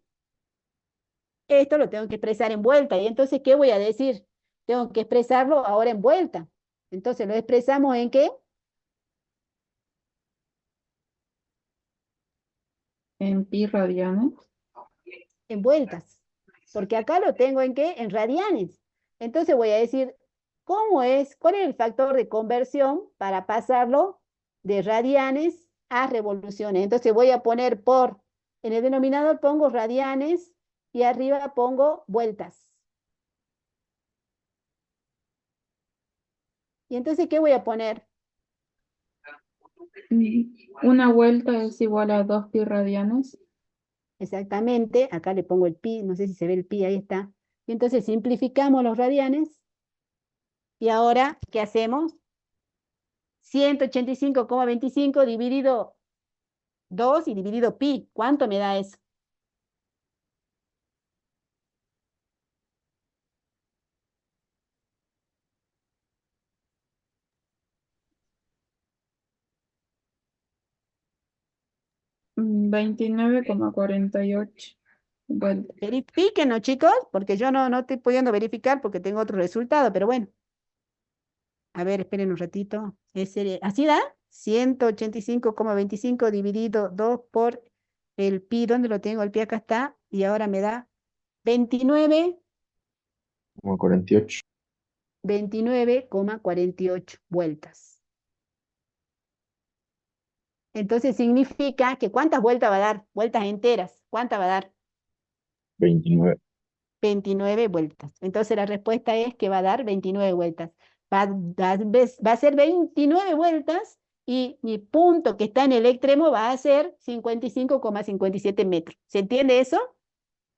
esto lo tengo que expresar en vuelta. ¿Y entonces qué voy a decir? Tengo que expresarlo ahora en vuelta. Entonces, ¿lo expresamos en qué? En pi radianes. En vueltas. Porque acá lo tengo en qué? En radianes. Entonces voy a decir, ¿cómo es? ¿Cuál es el factor de conversión para pasarlo de radianes a revoluciones? Entonces voy a poner en el denominador pongo radianes y arriba pongo vueltas. ¿Y entonces qué voy a poner? Una vuelta es igual a 2 pi radianes. Exactamente, acá le pongo el pi, no sé si se ve el pi, ahí está. Y entonces simplificamos los radianes. Y ahora, ¿qué hacemos? 185,25 dividido 2 y dividido pi. ¿Cuánto me da eso? Mm, 29,48 vueltas. Verifíquenlo, chicos, porque yo no estoy pudiendo verificar porque tengo otro resultado, pero bueno. A ver, esperen un ratito. ¿Así da? 185,25 dividido 2 por el pi. ¿Dónde lo tengo? El pi acá está. Y ahora me da 29, 48. 29,48 vueltas. Entonces significa que ¿cuántas vueltas va a dar? Vueltas enteras. ¿Cuántas va a dar? 29. 29 vueltas. Entonces la respuesta es que va a dar 29 vueltas. Va a ser 29 vueltas y mi punto que está en el extremo va a ser 55,57 metros. ¿Se entiende eso?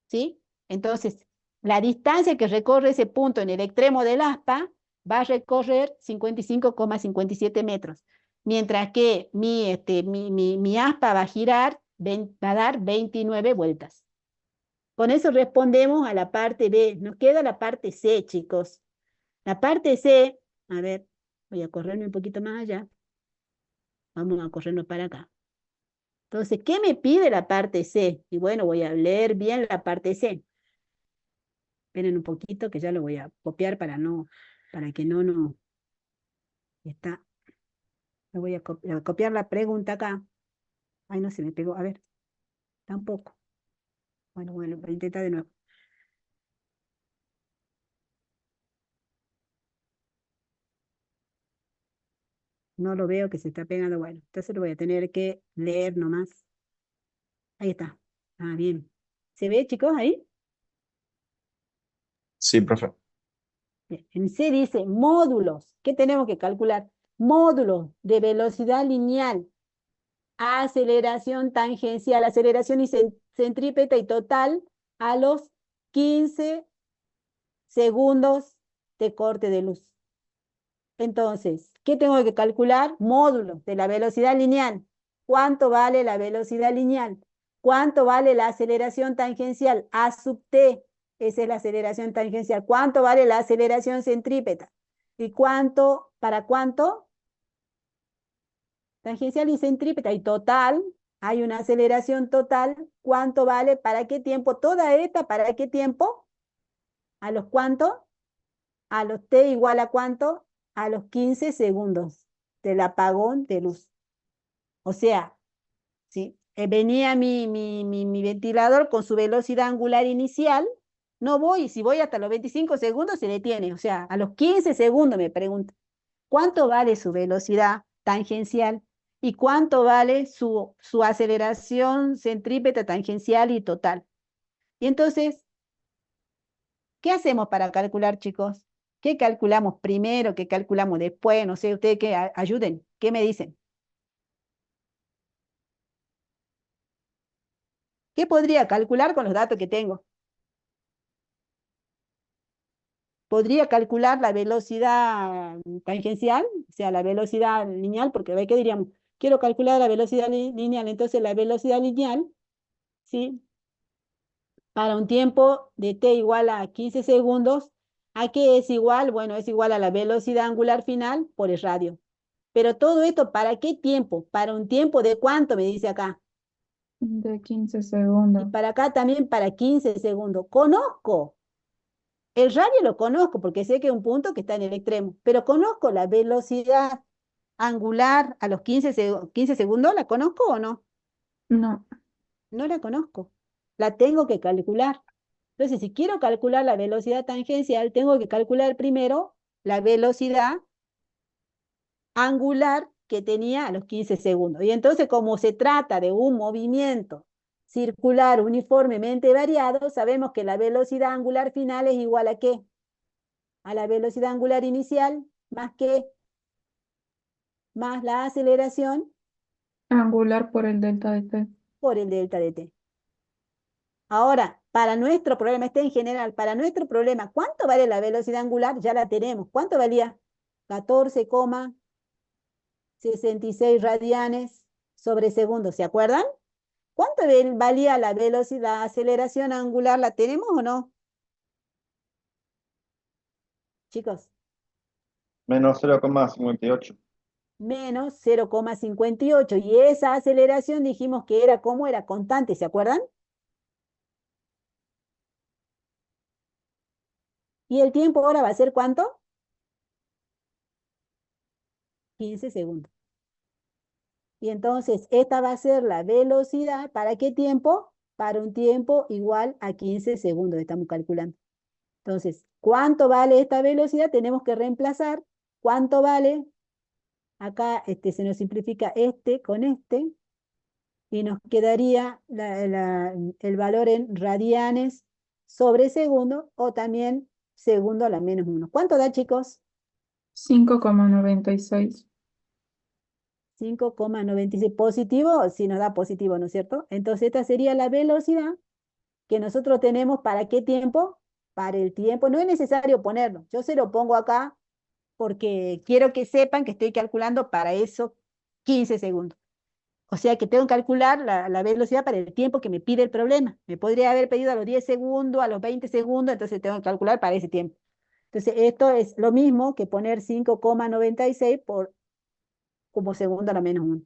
¿Sí? Entonces, la distancia que recorre ese punto en el extremo del aspa va a recorrer 55,57 metros. Mientras que mi aspa va a girar, va a dar 29 vueltas. Con eso respondemos a la parte B. Nos queda la parte C, chicos. La parte C, a ver, voy a correrme un poquito más allá. Vamos a corrernos para acá. Entonces, ¿qué me pide la parte C? Y bueno, voy a leer bien la parte C. Esperen un poquito que ya lo voy a copiar para que no. Está. Me voy a copiar la pregunta acá. Ay, no se me pegó. A ver, tampoco. Bueno, voy a intentar de nuevo. No lo veo que se está pegando. Bueno, entonces lo voy a tener que leer nomás. Ahí está. Ah, bien. ¿Se ve, chicos, ahí? Sí, profe. Bien. En C dice módulos. ¿Qué tenemos que calcular? Módulos de velocidad lineal, aceleración tangencial, aceleración y centrípeta y total a los 15 segundos de corte de luz. Entonces, ¿qué tengo que calcular? Módulos de la velocidad lineal. ¿Cuánto vale la velocidad lineal? ¿Cuánto vale la aceleración tangencial? A sub t, esa es la aceleración tangencial. ¿Cuánto vale la aceleración centrípeta? ¿Y cuánto, para cuánto? Tangencial y centrípeta. Y total, hay una aceleración total. ¿Cuánto vale? ¿Para qué tiempo? Toda esta, ¿para qué tiempo? ¿A los cuánto? A los t igual a cuánto? A los 15 segundos del apagón de luz. O sea, ¿sí? Venía mi ventilador con su velocidad angular inicial No voy, si voy hasta los 25 segundos se detiene. O sea, a los 15 segundos me pregunta, ¿cuánto vale su velocidad tangencial? ¿Y cuánto vale su aceleración centrípeta tangencial y total? Y entonces, ¿qué hacemos para calcular, chicos? ¿Qué calculamos primero? ¿Qué calculamos después? No sé, ustedes que ayuden. ¿Qué me dicen? ¿Qué podría calcular con los datos que tengo? Podría calcular la velocidad tangencial, o sea, la velocidad lineal, porque ve que diríamos, quiero calcular la velocidad lineal, entonces la velocidad lineal, ¿sí? Para un tiempo de t igual a 15 segundos, ¿a qué es igual? Bueno, es igual a la velocidad angular final por el radio. Pero todo esto, ¿para qué tiempo? Para un tiempo de cuánto, me dice acá. De 15 Y segundos. para acá también para 15 segundos. Conozco. El radio lo conozco porque sé que es un punto que está en el extremo, pero conozco la velocidad angular a los 15 segundos, ¿la conozco o no? No, No la conozco. La tengo que calcular. Entonces, si quiero calcular la velocidad tangencial, tengo que calcular primero la velocidad angular que tenía a los 15 segundos. Y entonces, como se trata de un movimiento circular uniformemente variado, sabemos que la velocidad angular final es igual a ¿qué? A la velocidad angular inicial más ¿qué? Más la aceleración angular por el delta de t. por el delta de t. Ahora, para nuestro problema, este en general, para nuestro problema, ¿cuánto vale la velocidad angular? Ya la tenemos. ¿Cuánto valía? 14,66 radianes sobre segundo. ¿Se acuerdan? ¿Cuánto valía la velocidad, la aceleración angular? ¿La tenemos o no? Chicos, Menos 0,58. menos 0,58. Y esa aceleración dijimos que era como era constante, ¿se acuerdan? ¿Y el tiempo ahora va a ser cuánto? 15 segundos. Y entonces esta va a ser la velocidad. ¿Para qué tiempo? Para un tiempo igual a 15 segundos, estamos calculando. Entonces, ¿cuánto vale esta velocidad? Tenemos que reemplazar. ¿Cuánto vale? Acá se nos simplifica este con este y nos quedaría el valor en radianes sobre segundo o también segundo a la menos 1. ¿Cuánto da, chicos? 5,96. 5,96 positivo, si nos da positivo, ¿no es cierto? Entonces esta sería la velocidad que nosotros tenemos. ¿Para qué tiempo? Para el tiempo. No es necesario ponerlo. Yo se lo pongo acá porque quiero que sepan que estoy calculando para eso 15 segundos. O sea que tengo que calcular la velocidad para el tiempo que me pide el problema. Me podría haber pedido a los 10 segundos, a los 20 segundos, entonces tengo que calcular para ese tiempo. Entonces esto es lo mismo que poner 5,96 como segundo a la menos 1.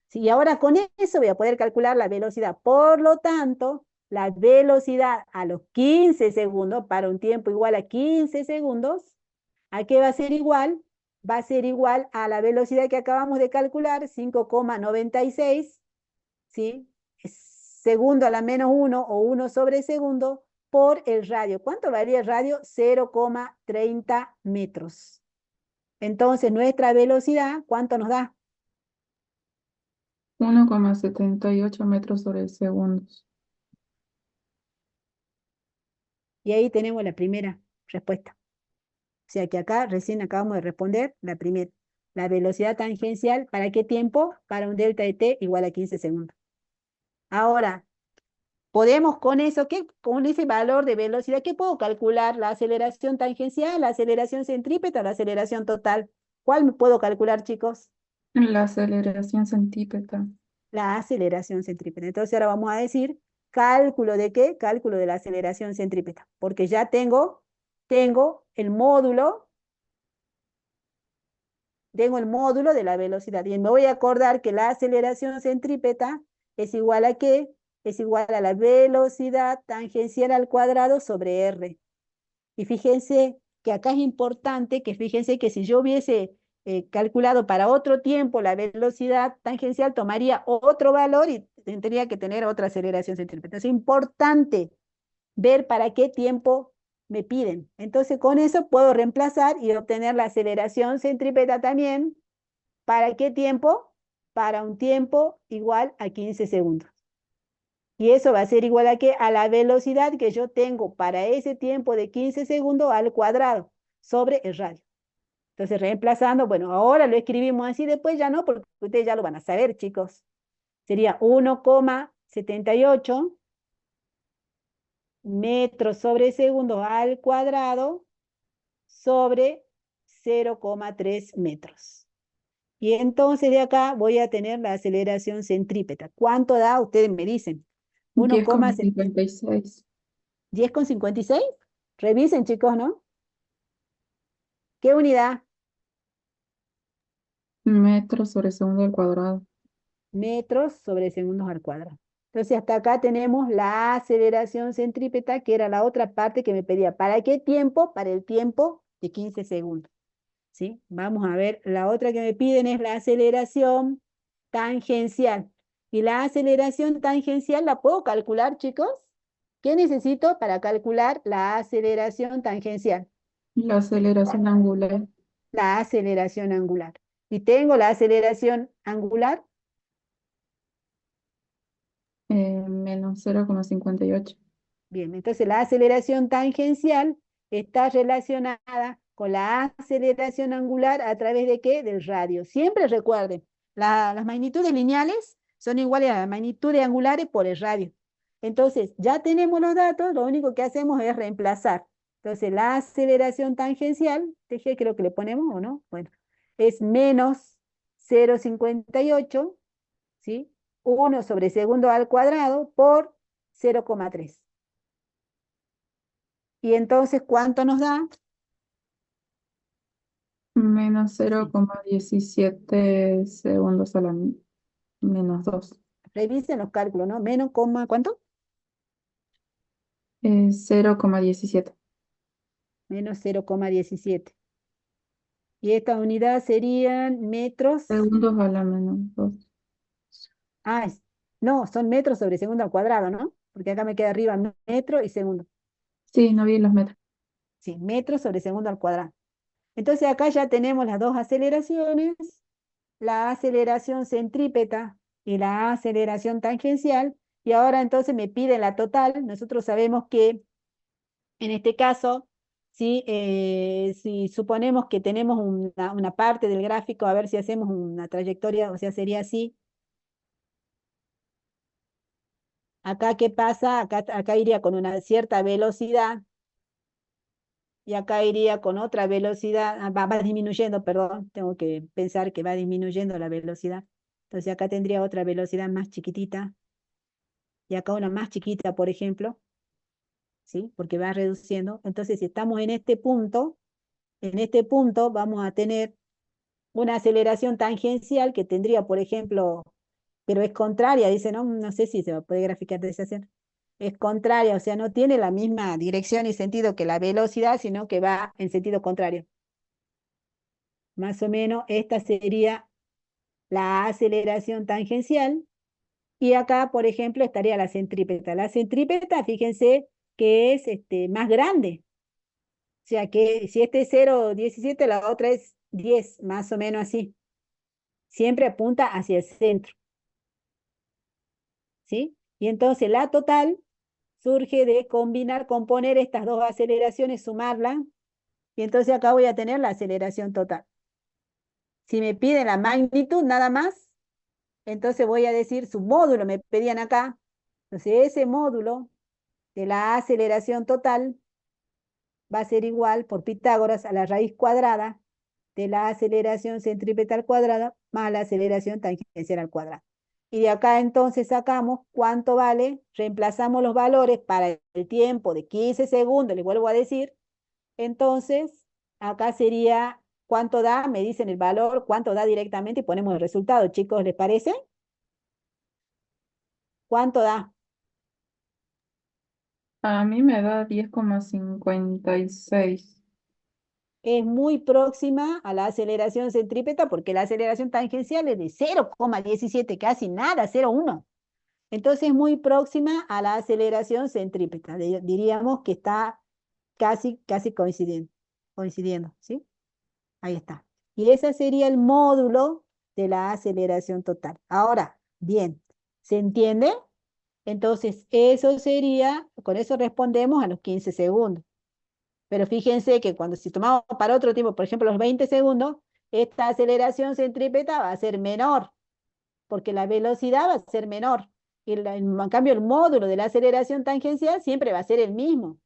Sí, y ahora con eso voy a poder calcular la velocidad. Por lo tanto, la velocidad a los 15 segundos, para un tiempo igual a 15 segundos, ¿a qué va a ser igual? Va a ser igual a la velocidad que acabamos de calcular, 5,96, ¿sí? Segundo a la menos 1 o 1 sobre segundo por el radio. ¿Cuánto varía el radio? 0,30 metros. Entonces, nuestra velocidad, ¿cuánto nos da? 1,78 metros sobre segundos. Y ahí tenemos la primera respuesta. O sea que acá recién acabamos de responder la primera. La velocidad tangencial, ¿para qué tiempo? Para un delta de t igual a 15 segundos. Ahora, podemos con eso, con ese valor de velocidad, ¿qué puedo calcular? La aceleración tangencial, la aceleración centrípeta, la aceleración total. ¿Cuál me puedo calcular, chicos? La aceleración centípeta. La aceleración centrípeta. Entonces ahora vamos a decir cálculo de qué? Cálculo de la aceleración centrípeta, porque ya tengo el módulo de la velocidad. Y me voy a acordar que la aceleración centrípeta es igual a ¿qué? Es igual a la velocidad tangencial al cuadrado sobre r. Y fíjense que acá es importante que fíjense que si yo hubiese calculado para otro tiempo la velocidad tangencial, tomaría otro valor y tendría que tener otra aceleración centrípeta. Es importante ver para qué tiempo me piden. Entonces con eso puedo reemplazar y obtener la aceleración centrípeta también. ¿Para qué tiempo? Para un tiempo igual a 15 segundos. Y eso va a ser igual a qué? A la velocidad que yo tengo para ese tiempo de 15 segundos al cuadrado sobre el radio. Entonces reemplazando, bueno, ahora lo escribimos así, después ya no, porque ustedes ya lo van a saber, chicos. Sería 1,78 metros sobre segundo al cuadrado sobre 0,3 metros. Y entonces de acá voy a tener la aceleración centrípeta. ¿Cuánto da? Ustedes me dicen. 10,56 10,56. Revisen, chicos, ¿no? ¿Qué unidad? metros sobre segundo al cuadrado. Metros sobre segundos al cuadrado. Entonces hasta acá tenemos la aceleración centrípeta, que era la otra parte que me pedía. ¿Para qué tiempo? Para el tiempo de 15 segundos. ¿Sí? Vamos a ver, la otra que me piden es la aceleración tangencial. Y la aceleración tangencial la puedo calcular, chicos. ¿Qué necesito para calcular la aceleración tangencial? La aceleración angular, La aceleración angular. Y tengo la aceleración angular, menos 0,58. bien, entonces la aceleración tangencial está relacionada con la aceleración angular a través de ¿qué? Del radio. Siempre recuerden, las magnitudes lineales son iguales a las magnitudes angulares por el radio. Entonces, ya tenemos los datos, lo único que hacemos es reemplazar. Entonces, la aceleración tangencial, dejé creo que le ponemos o no, bueno, es menos 0,58, ¿sí? 1 sobre segundo al cuadrado por 0,3. Y entonces, ¿cuánto nos da? Menos Sí. 0,17 segundos a la menos 2. Revisen los cálculos, ¿no? Menos, coma, ¿cuánto? 0,17 Menos 0,17. Y esta unidad serían metros. segundos a la menos 2. Ah, no, son metros sobre segundo al cuadrado, ¿no? Porque acá me queda arriba metro y segundo. Sí, no vi los metros. Sí, metros sobre segundo al cuadrado. Entonces acá ya tenemos las dos aceleraciones, la aceleración centrípeta y la aceleración tangencial. Y ahora entonces me pide la total. Nosotros sabemos que en este caso, ¿sí? Si suponemos que tenemos una parte del gráfico, a ver si hacemos una trayectoria, o sea, sería así. Acá, ¿qué pasa? Acá iría con una cierta velocidad y acá iría con otra velocidad. Va disminuyendo, perdón, tengo que pensar que va disminuyendo la velocidad. Entonces acá tendría otra velocidad más chiquitita y acá una más chiquita, por ejemplo, ¿sí? Porque va reduciendo. Entonces, si estamos en este punto vamos a tener una aceleración tangencial que tendría, por ejemplo, pero es contraria, dice, no, no sé si se puede graficar de esa manera. Es contraria, o sea, no tiene la misma dirección y sentido que la velocidad, sino que va en sentido contrario. Más o menos esta sería la aceleración tangencial. Y acá, por ejemplo, estaría la centrípeta. La centrípeta, fíjense que es más grande. O sea que si este es 0,17, la otra es 10, más o menos así. Siempre apunta hacia el centro. ¿Sí? Y entonces la total surge de componer estas dos aceleraciones, sumarlas, y entonces acá voy a tener la aceleración total. Si me piden la magnitud nada más, entonces voy a decir su módulo, me pedían acá. Entonces ese módulo de la aceleración total va a ser igual por Pitágoras a la raíz cuadrada de la aceleración centrípeta cuadrada más la aceleración tangencial al cuadrado. Y de acá entonces sacamos cuánto vale, reemplazamos los valores para el tiempo de 15 segundos, les vuelvo a decir. Entonces, acá sería cuánto da, me dicen el valor, cuánto da directamente y ponemos el resultado. Chicos, ¿les parece? ¿Cuánto da? A mí me da 10,56. Es muy próxima a la aceleración centrípeta porque la aceleración tangencial es de 0,17, casi nada, 0,1. Entonces es muy próxima a la aceleración centrípeta. Diríamos que está casi coincidiendo, ¿sí? Ahí está. Y ese sería el módulo de la aceleración total. Ahora, bien, ¿se entiende? Entonces, eso sería, con eso respondemos a los 15 segundos. Pero fíjense que cuando si tomamos para otro tiempo, por ejemplo, los 20 segundos, esta aceleración centrípeta va a ser menor, porque la velocidad va a ser menor. Y en cambio, el módulo de la aceleración tangencial siempre va a ser el mismo.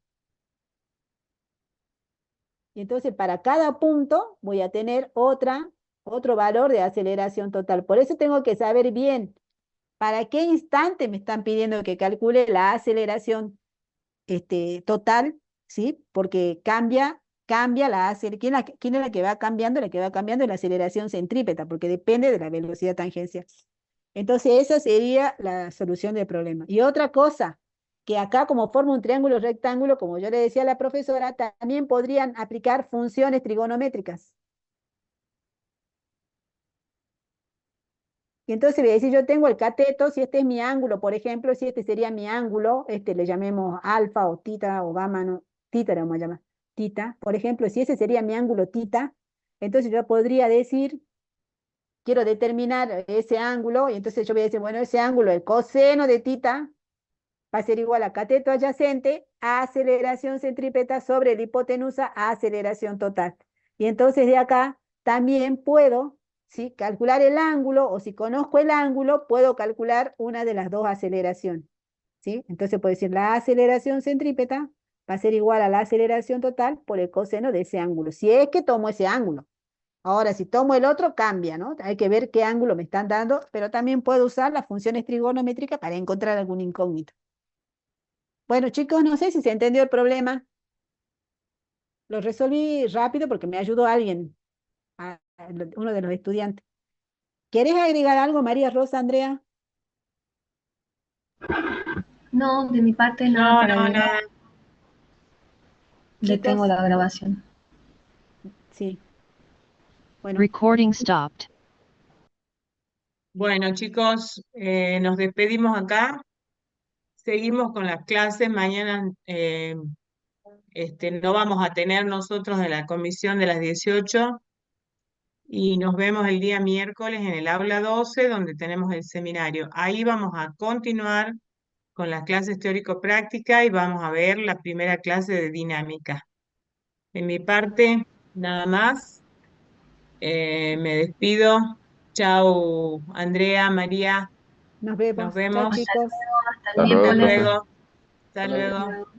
Y entonces, para cada punto voy a tener otro valor de aceleración total. Por eso tengo que saber bien para qué instante me están pidiendo que calcule la aceleración total, ¿sí? Porque cambia la aceleración. ¿Quién es la que va cambiando? La que va cambiando es la aceleración centrípeta, porque depende de la velocidad tangencial. Entonces, esa sería la solución del problema. Y otra cosa, que acá como forma un triángulo rectángulo, como yo le decía a la profesora, también podrían aplicar funciones trigonométricas. Y entonces voy a decir, yo tengo el cateto, si este es mi ángulo, por ejemplo, si este sería mi ángulo, le llamemos alfa o tita o gamma, no, tita le vamos a llamar, tita. Por ejemplo, si ese sería mi ángulo tita, entonces yo podría decir, quiero determinar ese ángulo, y entonces yo voy a decir, bueno, ese ángulo, el coseno de tita, va a ser igual a cateto adyacente a aceleración centrípeta sobre la hipotenusa a aceleración total. Y entonces de acá también puedo, ¿sí?, calcular el ángulo, o si conozco el ángulo, puedo calcular una de las dos aceleraciones, ¿sí? Entonces puedo decir la aceleración centrípeta va a ser igual a la aceleración total por el coseno de ese ángulo, si es que tomo ese ángulo. Ahora, si tomo el otro, cambia, ¿no? Hay que ver qué ángulo me están dando, pero también puedo usar las funciones trigonométricas para encontrar algún incógnito. Bueno, chicos, no sé si se entendió el problema. Lo resolví rápido porque me ayudó alguien, uno de los estudiantes. ¿Querés agregar algo, María Rosa, Andrea? No, de mi parte nada No, para no, agregar. nada. Detengo Chicos, la grabación. sí. Bueno, Recording stopped. Bueno, chicos, nos despedimos acá. Seguimos con las clases. Mañana no vamos a tener nosotros de la comisión de las 18 y nos vemos el día miércoles en el aula 12 donde tenemos el seminario. Ahí vamos a continuar con las clases teórico-práctica y vamos a ver la primera clase de dinámica. De mi parte, nada más. Me despido. Chao, Andrea, María. nos Nos vemos. Chao, vemos. chicos. Hasta el Hasta luego, Hasta miércoles. profe. luego. Hasta Hasta luego. luego.